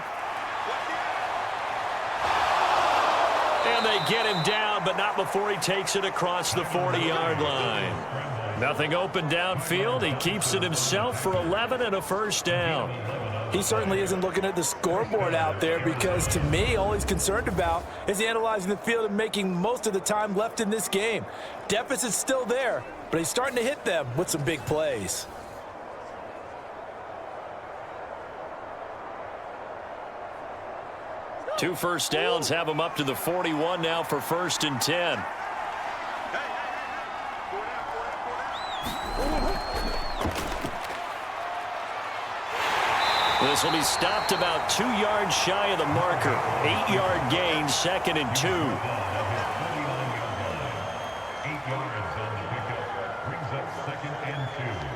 And they get him down, but not before he takes it across the 40-yard line. Nothing open downfield. He keeps it himself for 11 and a 1st down. He certainly isn't looking at the scoreboard out there because, to me, all he's concerned about is analyzing the field and making most of the time left in this game. Deficit's still there, but he's starting to hit them with some big plays. Two 1st downs have him up to the 41 now for 1st and 10. This will be stopped about 2 yards shy of the marker. 8-yard gain, 2nd and 2. 8 yards on the pickup brings up 2nd and 2.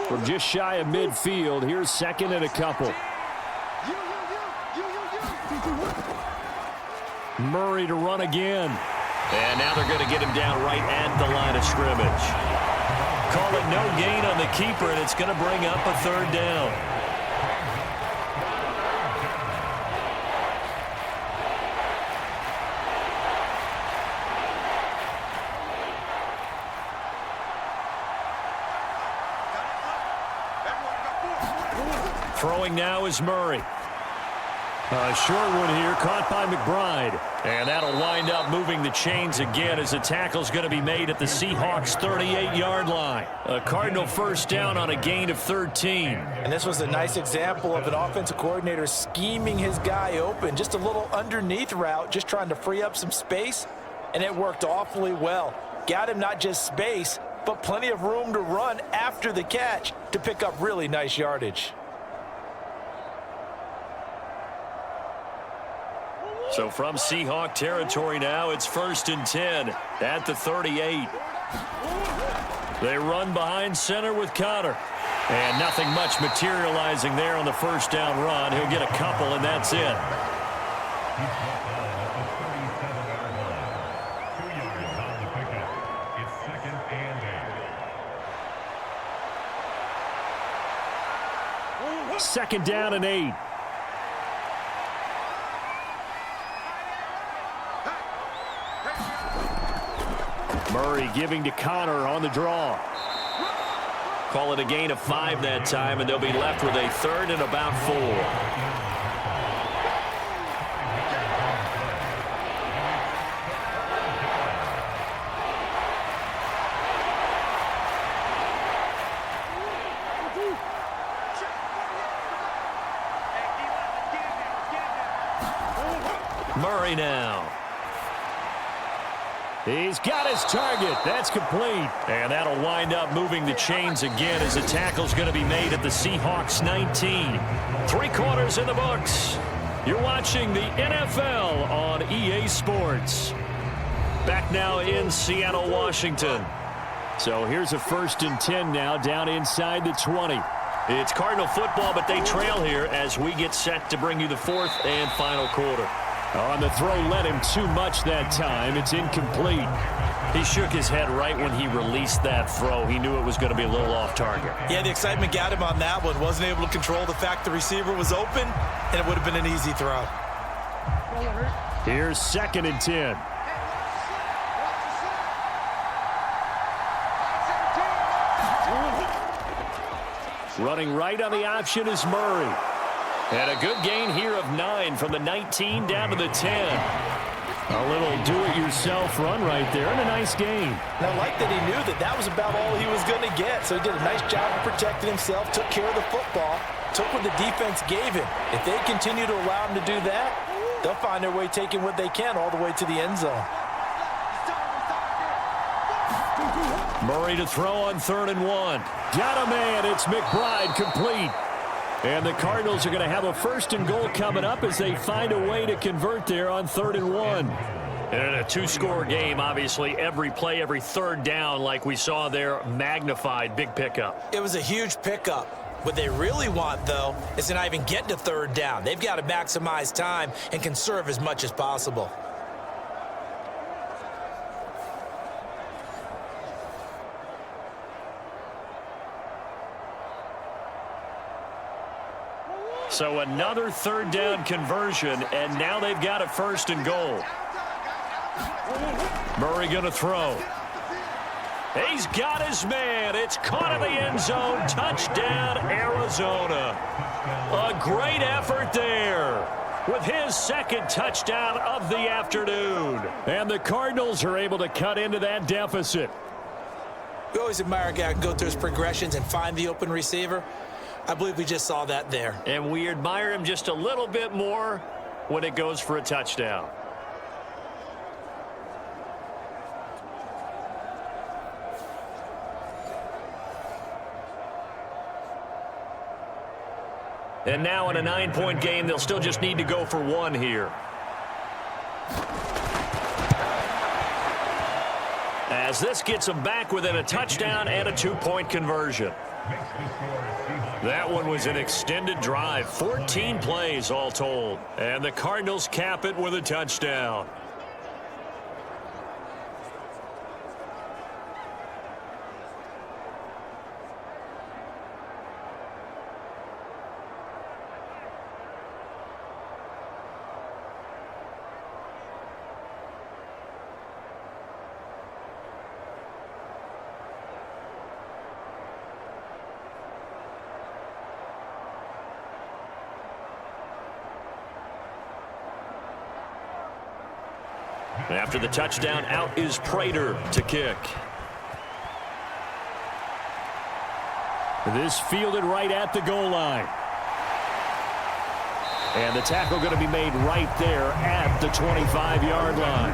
From just shy of midfield, here's 2nd and a couple. Murray to run again. And now they're going to get him down right at the line of scrimmage. Call it no gain on the keeper, and it's going to bring up a third down. Throwing now is Murray. A short one here, caught by McBride. And that'll wind up moving the chains again as the tackle's going to be made at the Seahawks' 38-yard line. A Cardinal first down on a gain of 13. And this was a nice example of an offensive coordinator scheming his guy open. Just a little underneath route, just trying to free up some space. And it worked awfully well. Got him not just space, but plenty of room to run after the catch to pick up really nice yardage. So from Seahawk territory now, it's 1st and 10 at the 38. They run behind center with Connor. And nothing much materializing there on the first down run. He'll get a couple, and that's it. Second down and 8. Murray giving to Connor on the draw. Call it a gain of 5 that time, and they'll be left with a third and about 4. Murray now. He's got his target. That's complete. And that'll wind up moving the chains again as the tackle's going to be made at the Seahawks 19. 3 quarters in the books. You're watching the NFL on EA Sports. Back now in Seattle, Washington. So here's a 1st and 10 now down inside the 20. It's Cardinal football, but they trail here as we get set to bring you the 4th and final quarter. On the throw, led him too much that time. It's incomplete. He shook his head right when he released that throw. He knew it was going to be a little off target. Yeah, the excitement got him on that one. Wasn't able to control the fact the receiver was open, and it would have been an easy throw. Here's 2nd and 10. Running right on the option is Murray. And a good gain here of 9 from the 19 down to the 10. A little do-it-yourself run right there, and a nice gain. And I like that he knew that that was about all he was going to get. So he did a nice job of protecting himself, took care of the football, took what the defense gave him. If they continue to allow him to do that, they'll find their way taking what they can all the way to the end zone. Murray to throw on 3rd and 1. Got a man. It's McBride, complete. And the Cardinals are going to have a 1st and goal coming up as they find a way to convert there on 3rd and 1. And in a 2-score game, obviously, every play, every 3rd down, like we saw there, magnified. Big pickup. It was a huge pickup. What they really want, though, is to not even get to 3rd down. They've got to maximize time and conserve as much as possible. So another 3rd down conversion, and now they've got a 1st and goal. Murray going to throw. He's got his man. It's caught in the end zone. Touchdown, Arizona. A great effort there with his 2nd touchdown of the afternoon. And the Cardinals are able to cut into that deficit. We always admire a guy who can go through his progressions and find the open receiver. I believe we just saw that there. And we admire him just a little bit more when it goes for a touchdown. And now in a 9-point game, they'll still just need to go for 1 here. As this gets them back within a touchdown and a 2-point conversion. That one was an extended drive, 14 plays all told. And the Cardinals cap it with a touchdown. After the touchdown, out is Prater to kick. This fielded right at the goal line. And the tackle going to be made right there at the 25-yard line.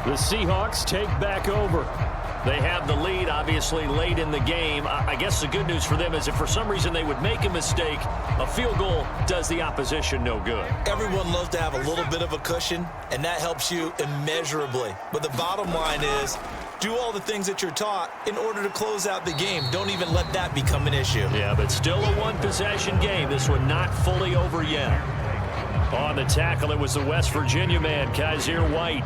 The Seahawks take back over. They have the lead, obviously, late in the game. I guess the good news for them is if for some reason they would make a mistake, a field goal does the opposition no good. Everyone loves to have a little bit of a cushion, and that helps you immeasurably. But the bottom line is, do all the things that you're taught in order to close out the game. Don't even let that become an issue. Yeah, but still a one-possession game. This one not fully over yet. On the tackle, it was the West Virginia man, Kaiser White.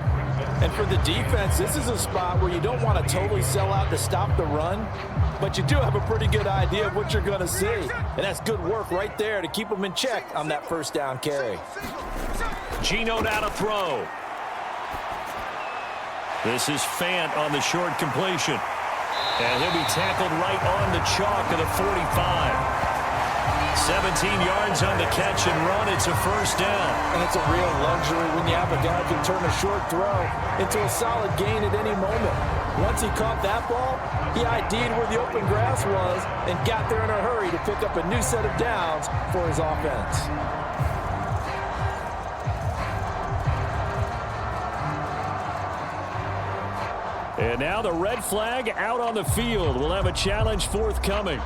And for the defense, this is a spot where you don't want to totally sell out to stop the run, but you do have a pretty good idea of what you're going to see. And that's good work right there to keep them in check on that first down carry. Geno now to throw. This is Fant on the short completion. And he'll be tackled right on the chalk of the 45. 17 yards on the catch and run. It's a first down. And it's a real luxury when you have a guy who can turn a short throw into a solid gain at any moment. Once he caught that ball, he ID'd where the open grass was and got there in a hurry to pick up a new set of downs for his offense. And now the red flag out on the field. We'll have a challenge forthcoming.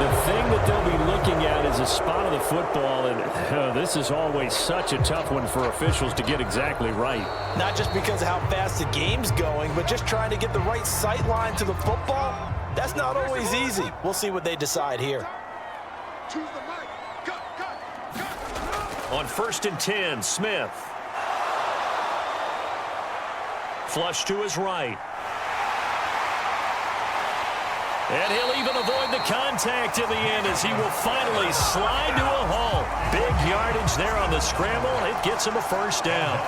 The thing that they'll be looking at is a spot of the football, and this is always such a tough one for officials to get exactly right. Not just because of how fast the game's going, but just trying to get the right sight line to the football. That's not always easy. We'll see what they decide here. On 1st and 10, Smith. Flush to his right. And he'll even avoid the contact in the end as he will finally slide to a hole. Big yardage there on the scramble. It gets him a first down.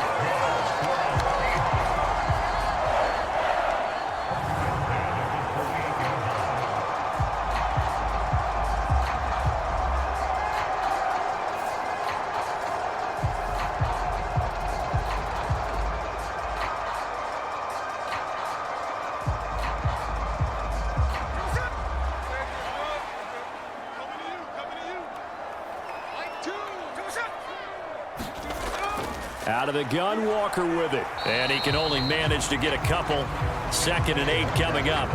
Out of the gun, Walker with it. And he can only manage to get a couple. 2nd and 8 coming up.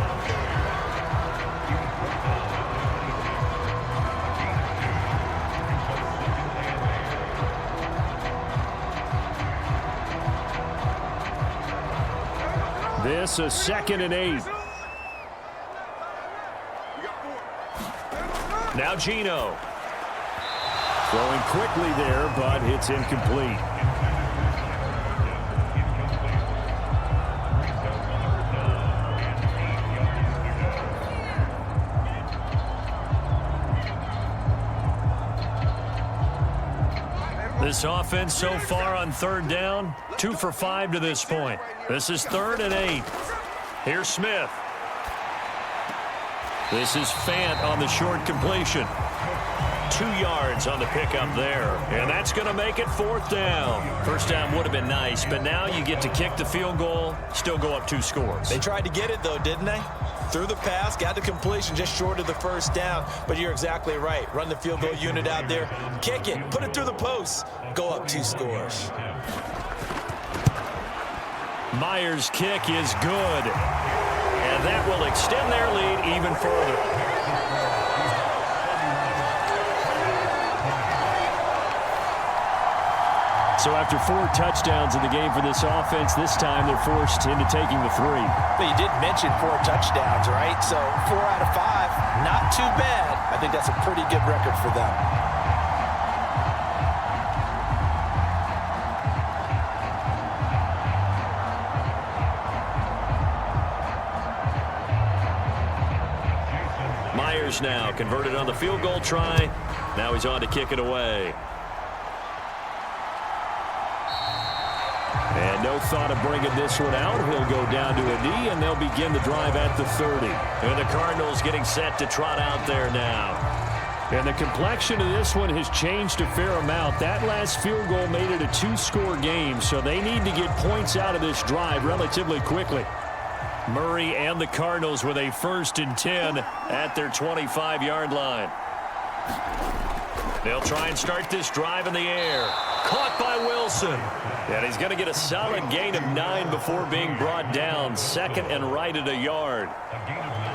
This is 2nd and 8. Now Geno. Throwing quickly there, but it's incomplete. This offense so far on 3rd down, 2 for 5 to this point. This is 3rd and 8. Here's Smith. This is Fant on the short completion. 2 yards on the pickup there. And that's going to make it 4th down. First down would have been nice, but now you get to kick the field goal, still go up 2 scores. They tried to get it, though, didn't they? Threw the pass, got the completion just short of the first down. But you're exactly right. Run the field goal unit out there. Kick it. Put it through the post. Go up 2 scores. Myers' kick is good. And that will extend their lead even further. So after 4 touchdowns in the game for this offense, this time they're forced into taking the 3. But you did mention 4 touchdowns, right? So 4 out of 5, not too bad. I think that's a pretty good record for them. Myers now converted on the field goal try. Now he's on to kick it away. And no thought of bringing this one out. He'll go down to a knee, and they'll begin the drive at the 30. And the Cardinals getting set to trot out there now. And the complexion of this one has changed a fair amount. That last field goal made it a 2-score game, so they need to get points out of this drive relatively quickly. Murray and the Cardinals with a 1st and 10 at their 25-yard line. They'll try and start this drive in the air. Caught by Wilson. And he's going to get a solid gain of 9 before being brought down. 2nd and right at a yard.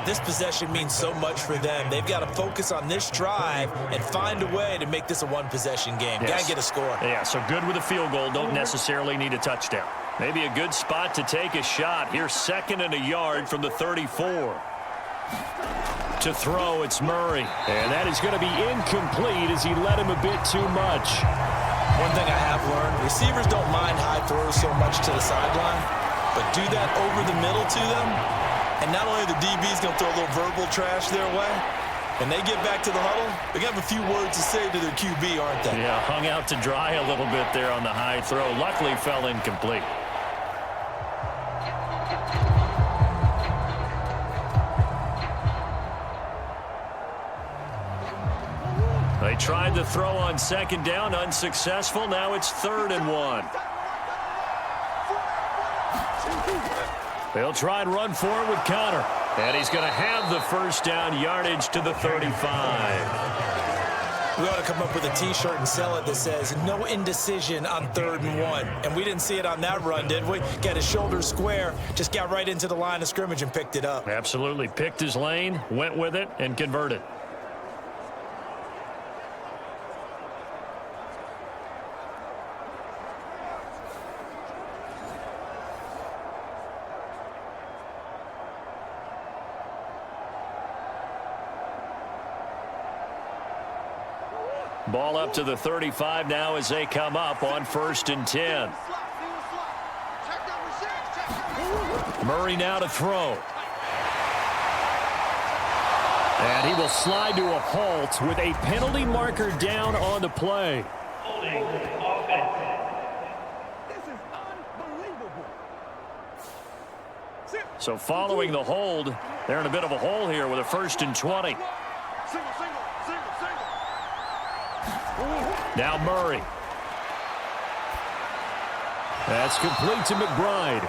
This possession means so much for them. They've got to focus on this drive and find a way to make this a one-possession game. Yes. Got to get a score. Yeah, so good with a field goal. Don't necessarily need a touchdown. Maybe a good spot to take a shot. Here's 2nd and a yard from the 34. To throw, it's Murray. And that is going to be incomplete as he led him a bit too much. One thing I have learned, receivers don't mind high throws so much to the sideline, but do that over the middle to them, and not only are the DBs going to throw a little verbal trash their way, when they get back to the huddle, they're going to have a few words to say to their QB, aren't they? Yeah, hung out to dry a little bit there on the high throw. Luckily fell incomplete. They tried the throw on 2nd down, unsuccessful. Now it's 3rd and 1. They'll try and run for it with Connor. And he's going to have the 1st down yardage to the 35. We ought to come up with a T-shirt and sell it that says, no indecision on 3rd and 1. And we didn't see it on that run, did we? Got his shoulders square, just got right into the line of scrimmage and picked it up. Absolutely. Picked his lane, went with it, and converted. Ball up to the 35 now as they come up on 1st and 10. Murray now to throw. And he will slide to a halt with a penalty marker down on the play. So following the hold, they're in a bit of a hole here with a 1st and 20. Now Murray. That's complete to McBride.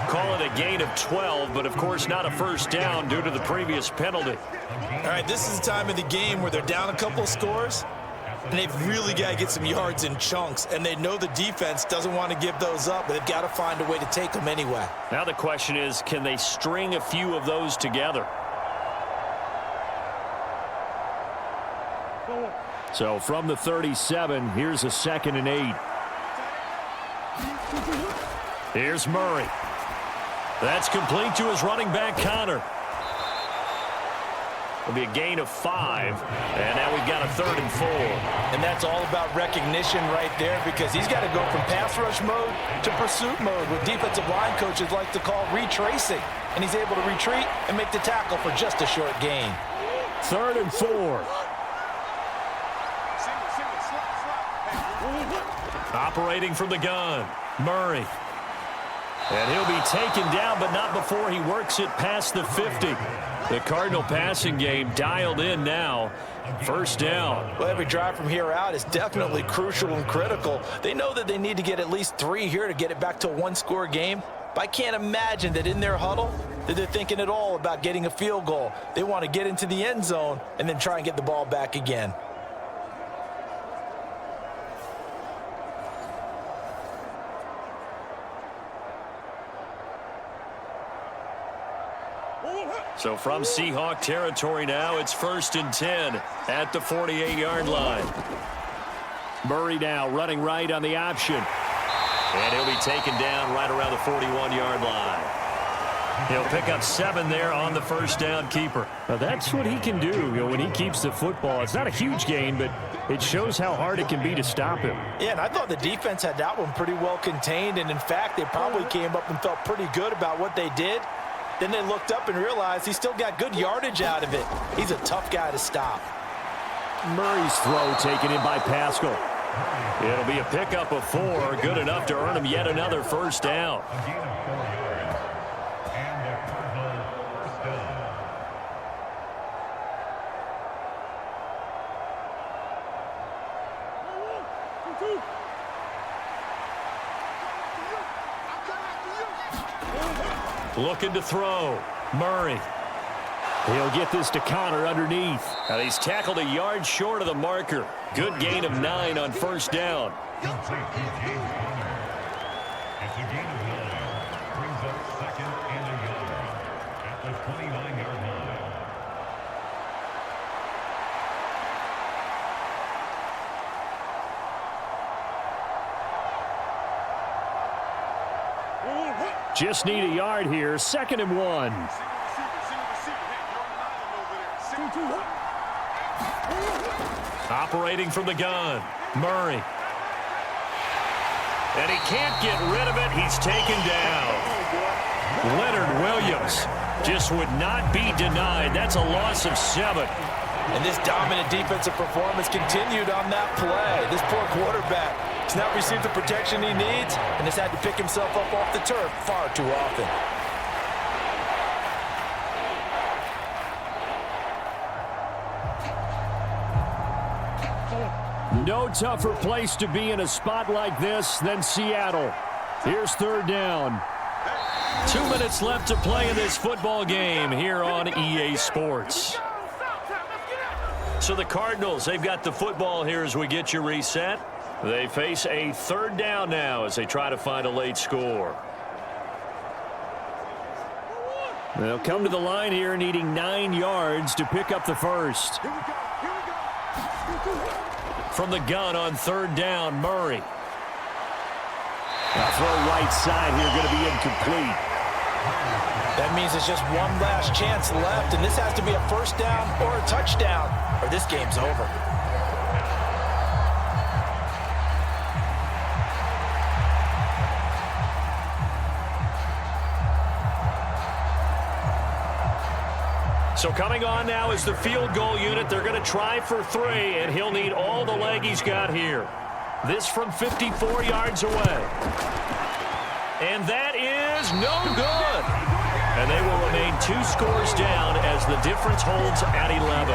Call it a gain of 12, but of course not a 1st down due to the previous penalty. All right, this is the time of the game where they're down a couple of scores, and they've really got to get some yards in chunks, and they know the defense doesn't want to give those up, but they've got to find a way to take them anyway. Now the question is, can they string a few of those together? So from the 37, here's a 2nd and 8. Here's Murray. That's complete to his running back, Connor. It'll be a gain of 5, and now we've got a 3rd and 4. And that's all about recognition right there, because he's got to go from pass rush mode to pursuit mode, what defensive line coaches like to call retracing. And he's able to retreat and make the tackle for just a short gain. 3rd and 4. Operating from the gun, Murray. And he'll be taken down, but not before he works it past the 50. The Cardinal passing game dialed in now. 1st down. Well, every drive from here out is definitely crucial and critical. They know that they need to get at least 3 here to get it back to a 1-score game. But I can't imagine that in their huddle that they're thinking at all about getting a field goal. They want to get into the end zone and then try and get the ball back again. So from Seahawk territory now, it's 1st and 10 at the 48-yard line. Murray now running right on the option. And he'll be taken down right around the 41-yard line. He'll pick up 7 there on the 1st down keeper. Now that's what he can do, when he keeps the football. It's not a huge gain, but it shows how hard it can be to stop him. Yeah, and I thought the defense had that one pretty well contained, and in fact, they probably came up and felt pretty good about what they did. Then they looked up and realized he still got good yardage out of it. He's a tough guy to stop. Murray's throw taken in by Pascal. It'll be a pickup of 4, good enough to earn him yet another first down. Looking to throw. Murray. He'll get this to Connor underneath. And he's tackled a yard short of the marker. Good gain of 9 on first down. It's a gain of 9. Brings up 2nd and a yard at the 29-yard line. Just need a yard here. 2nd and 1. Operating from the gun. Murray. And he can't get rid of it. He's taken down. Leonard Williams just would not be denied. That's a loss of 7. And this dominant defensive performance continued on that play. This poor quarterback has not received the protection he needs and has had to pick himself up off the turf far too often. No tougher place to be in a spot like this than Seattle. Here's 3rd down. 2 minutes left to play in this football game here on EA Sports. So the Cardinals, they've got the football here as we get you reset. They face a 3rd down now as they try to find a late score. They'll come to the line here needing 9 yards to pick up the first. From the gun on 3rd down, Murray. Throw right side here, going to be incomplete. That means it's just one last chance left, and this has to be a first down or a touchdown, or this game's over. So coming on now is the field goal unit. They're going to try for 3, and he'll need all the leg he's got here. This from 54 yards away. And that is no good. And they will remain 2 scores down as the difference holds at 11.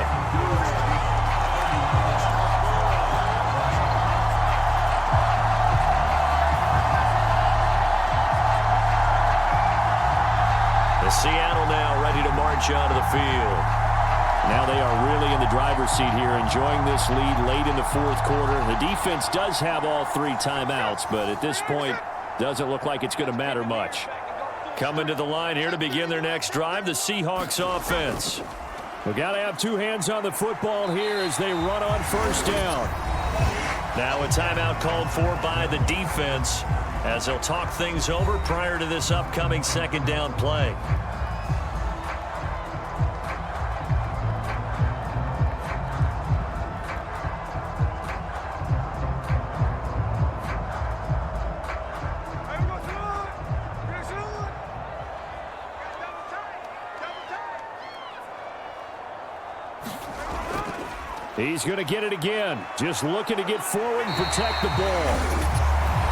Seattle now ready to march onto the field. Now they are really in the driver's seat here, enjoying this lead late in the 4th quarter. The defense does have all 3 timeouts, but at this point, doesn't look like it's going to matter much. Coming to the line here to begin their next drive, the Seahawks offense. We've got to have 2 hands on the football here as they run on first down. Now a timeout called for by the defense as they'll talk things over prior to this upcoming 2nd down play. He's going to get it again. Just looking to get forward and protect the ball.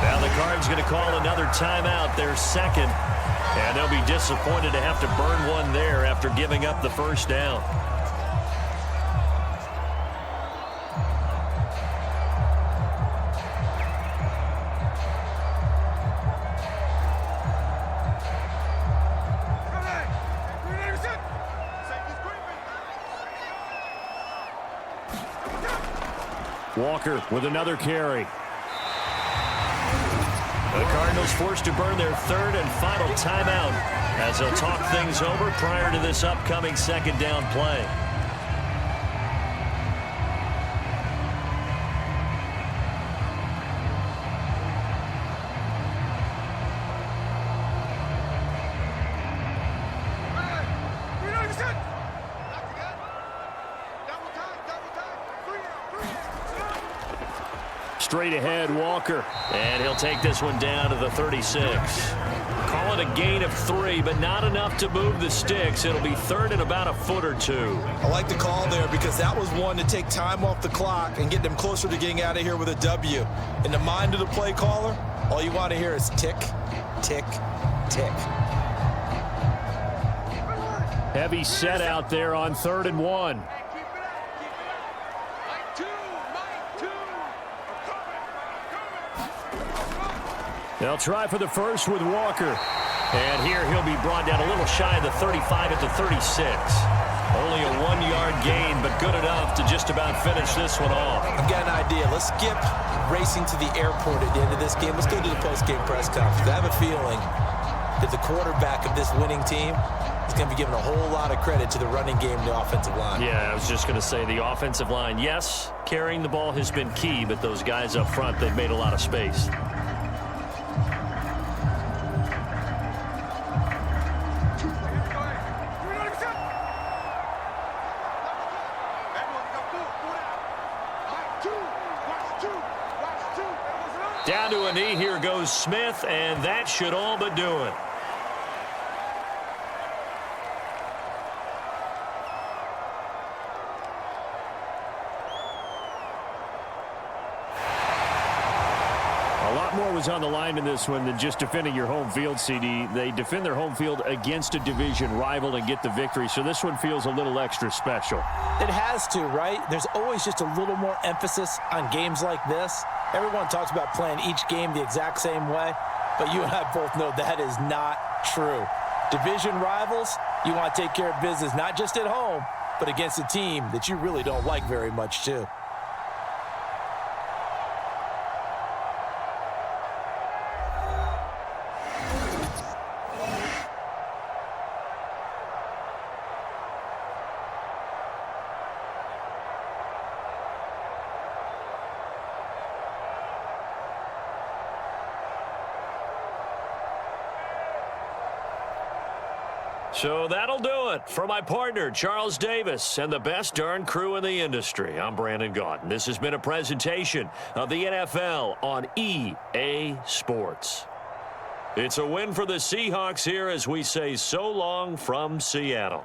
Now the Cards going to call another timeout, their 2nd. And they'll be disappointed to have to burn one there after giving up the first down. Walker with another carry. The Cardinals forced to burn their 3rd and final timeout as they'll talk things over prior to this upcoming 2nd down play. Straight ahead, Walker. And he'll take this one down to the 36. Calling call it a gain of 3, but not enough to move the sticks. It'll be third and about a foot or 2. I like the call there because that was one to take time off the clock and get them closer to getting out of here with a W. In the mind of the play caller, all you want to hear is tick, tick, tick. Heavy set out there on 3rd and 1. They'll try for the first with Walker. And here he'll be brought down a little shy of the 35 at the 36. Only a 1-yard gain, but good enough to just about finish this one off. I've got an idea. Let's skip racing to the airport at the end of this game. Let's go to the post-game press conference. I have a feeling that the quarterback of this winning team is going to be given a whole lot of credit to the running game and the offensive line. Yeah, I was just going to say the offensive line, yes, carrying the ball has been key, but those guys up front, they've made a lot of space. Down to a knee, here goes Smith, and that should all but do it. A lot more was on the line in this one than just defending your home field, CD. They defend their home field against a division rival and get the victory, so this one feels a little extra special. It has to, right? There's always just a little more emphasis on games like this. Everyone talks about playing each game the exact same way, but you and I both know that is not true. Division rivals, you want to take care of business, not just at home, but against a team that you really don't like very much, too. So that'll do it for my partner, Charles Davis, and the best darn crew in the industry. I'm Brandon Gaudin. This has been a presentation of the NFL on EA Sports. It's a win for the Seahawks here as we say so long from Seattle.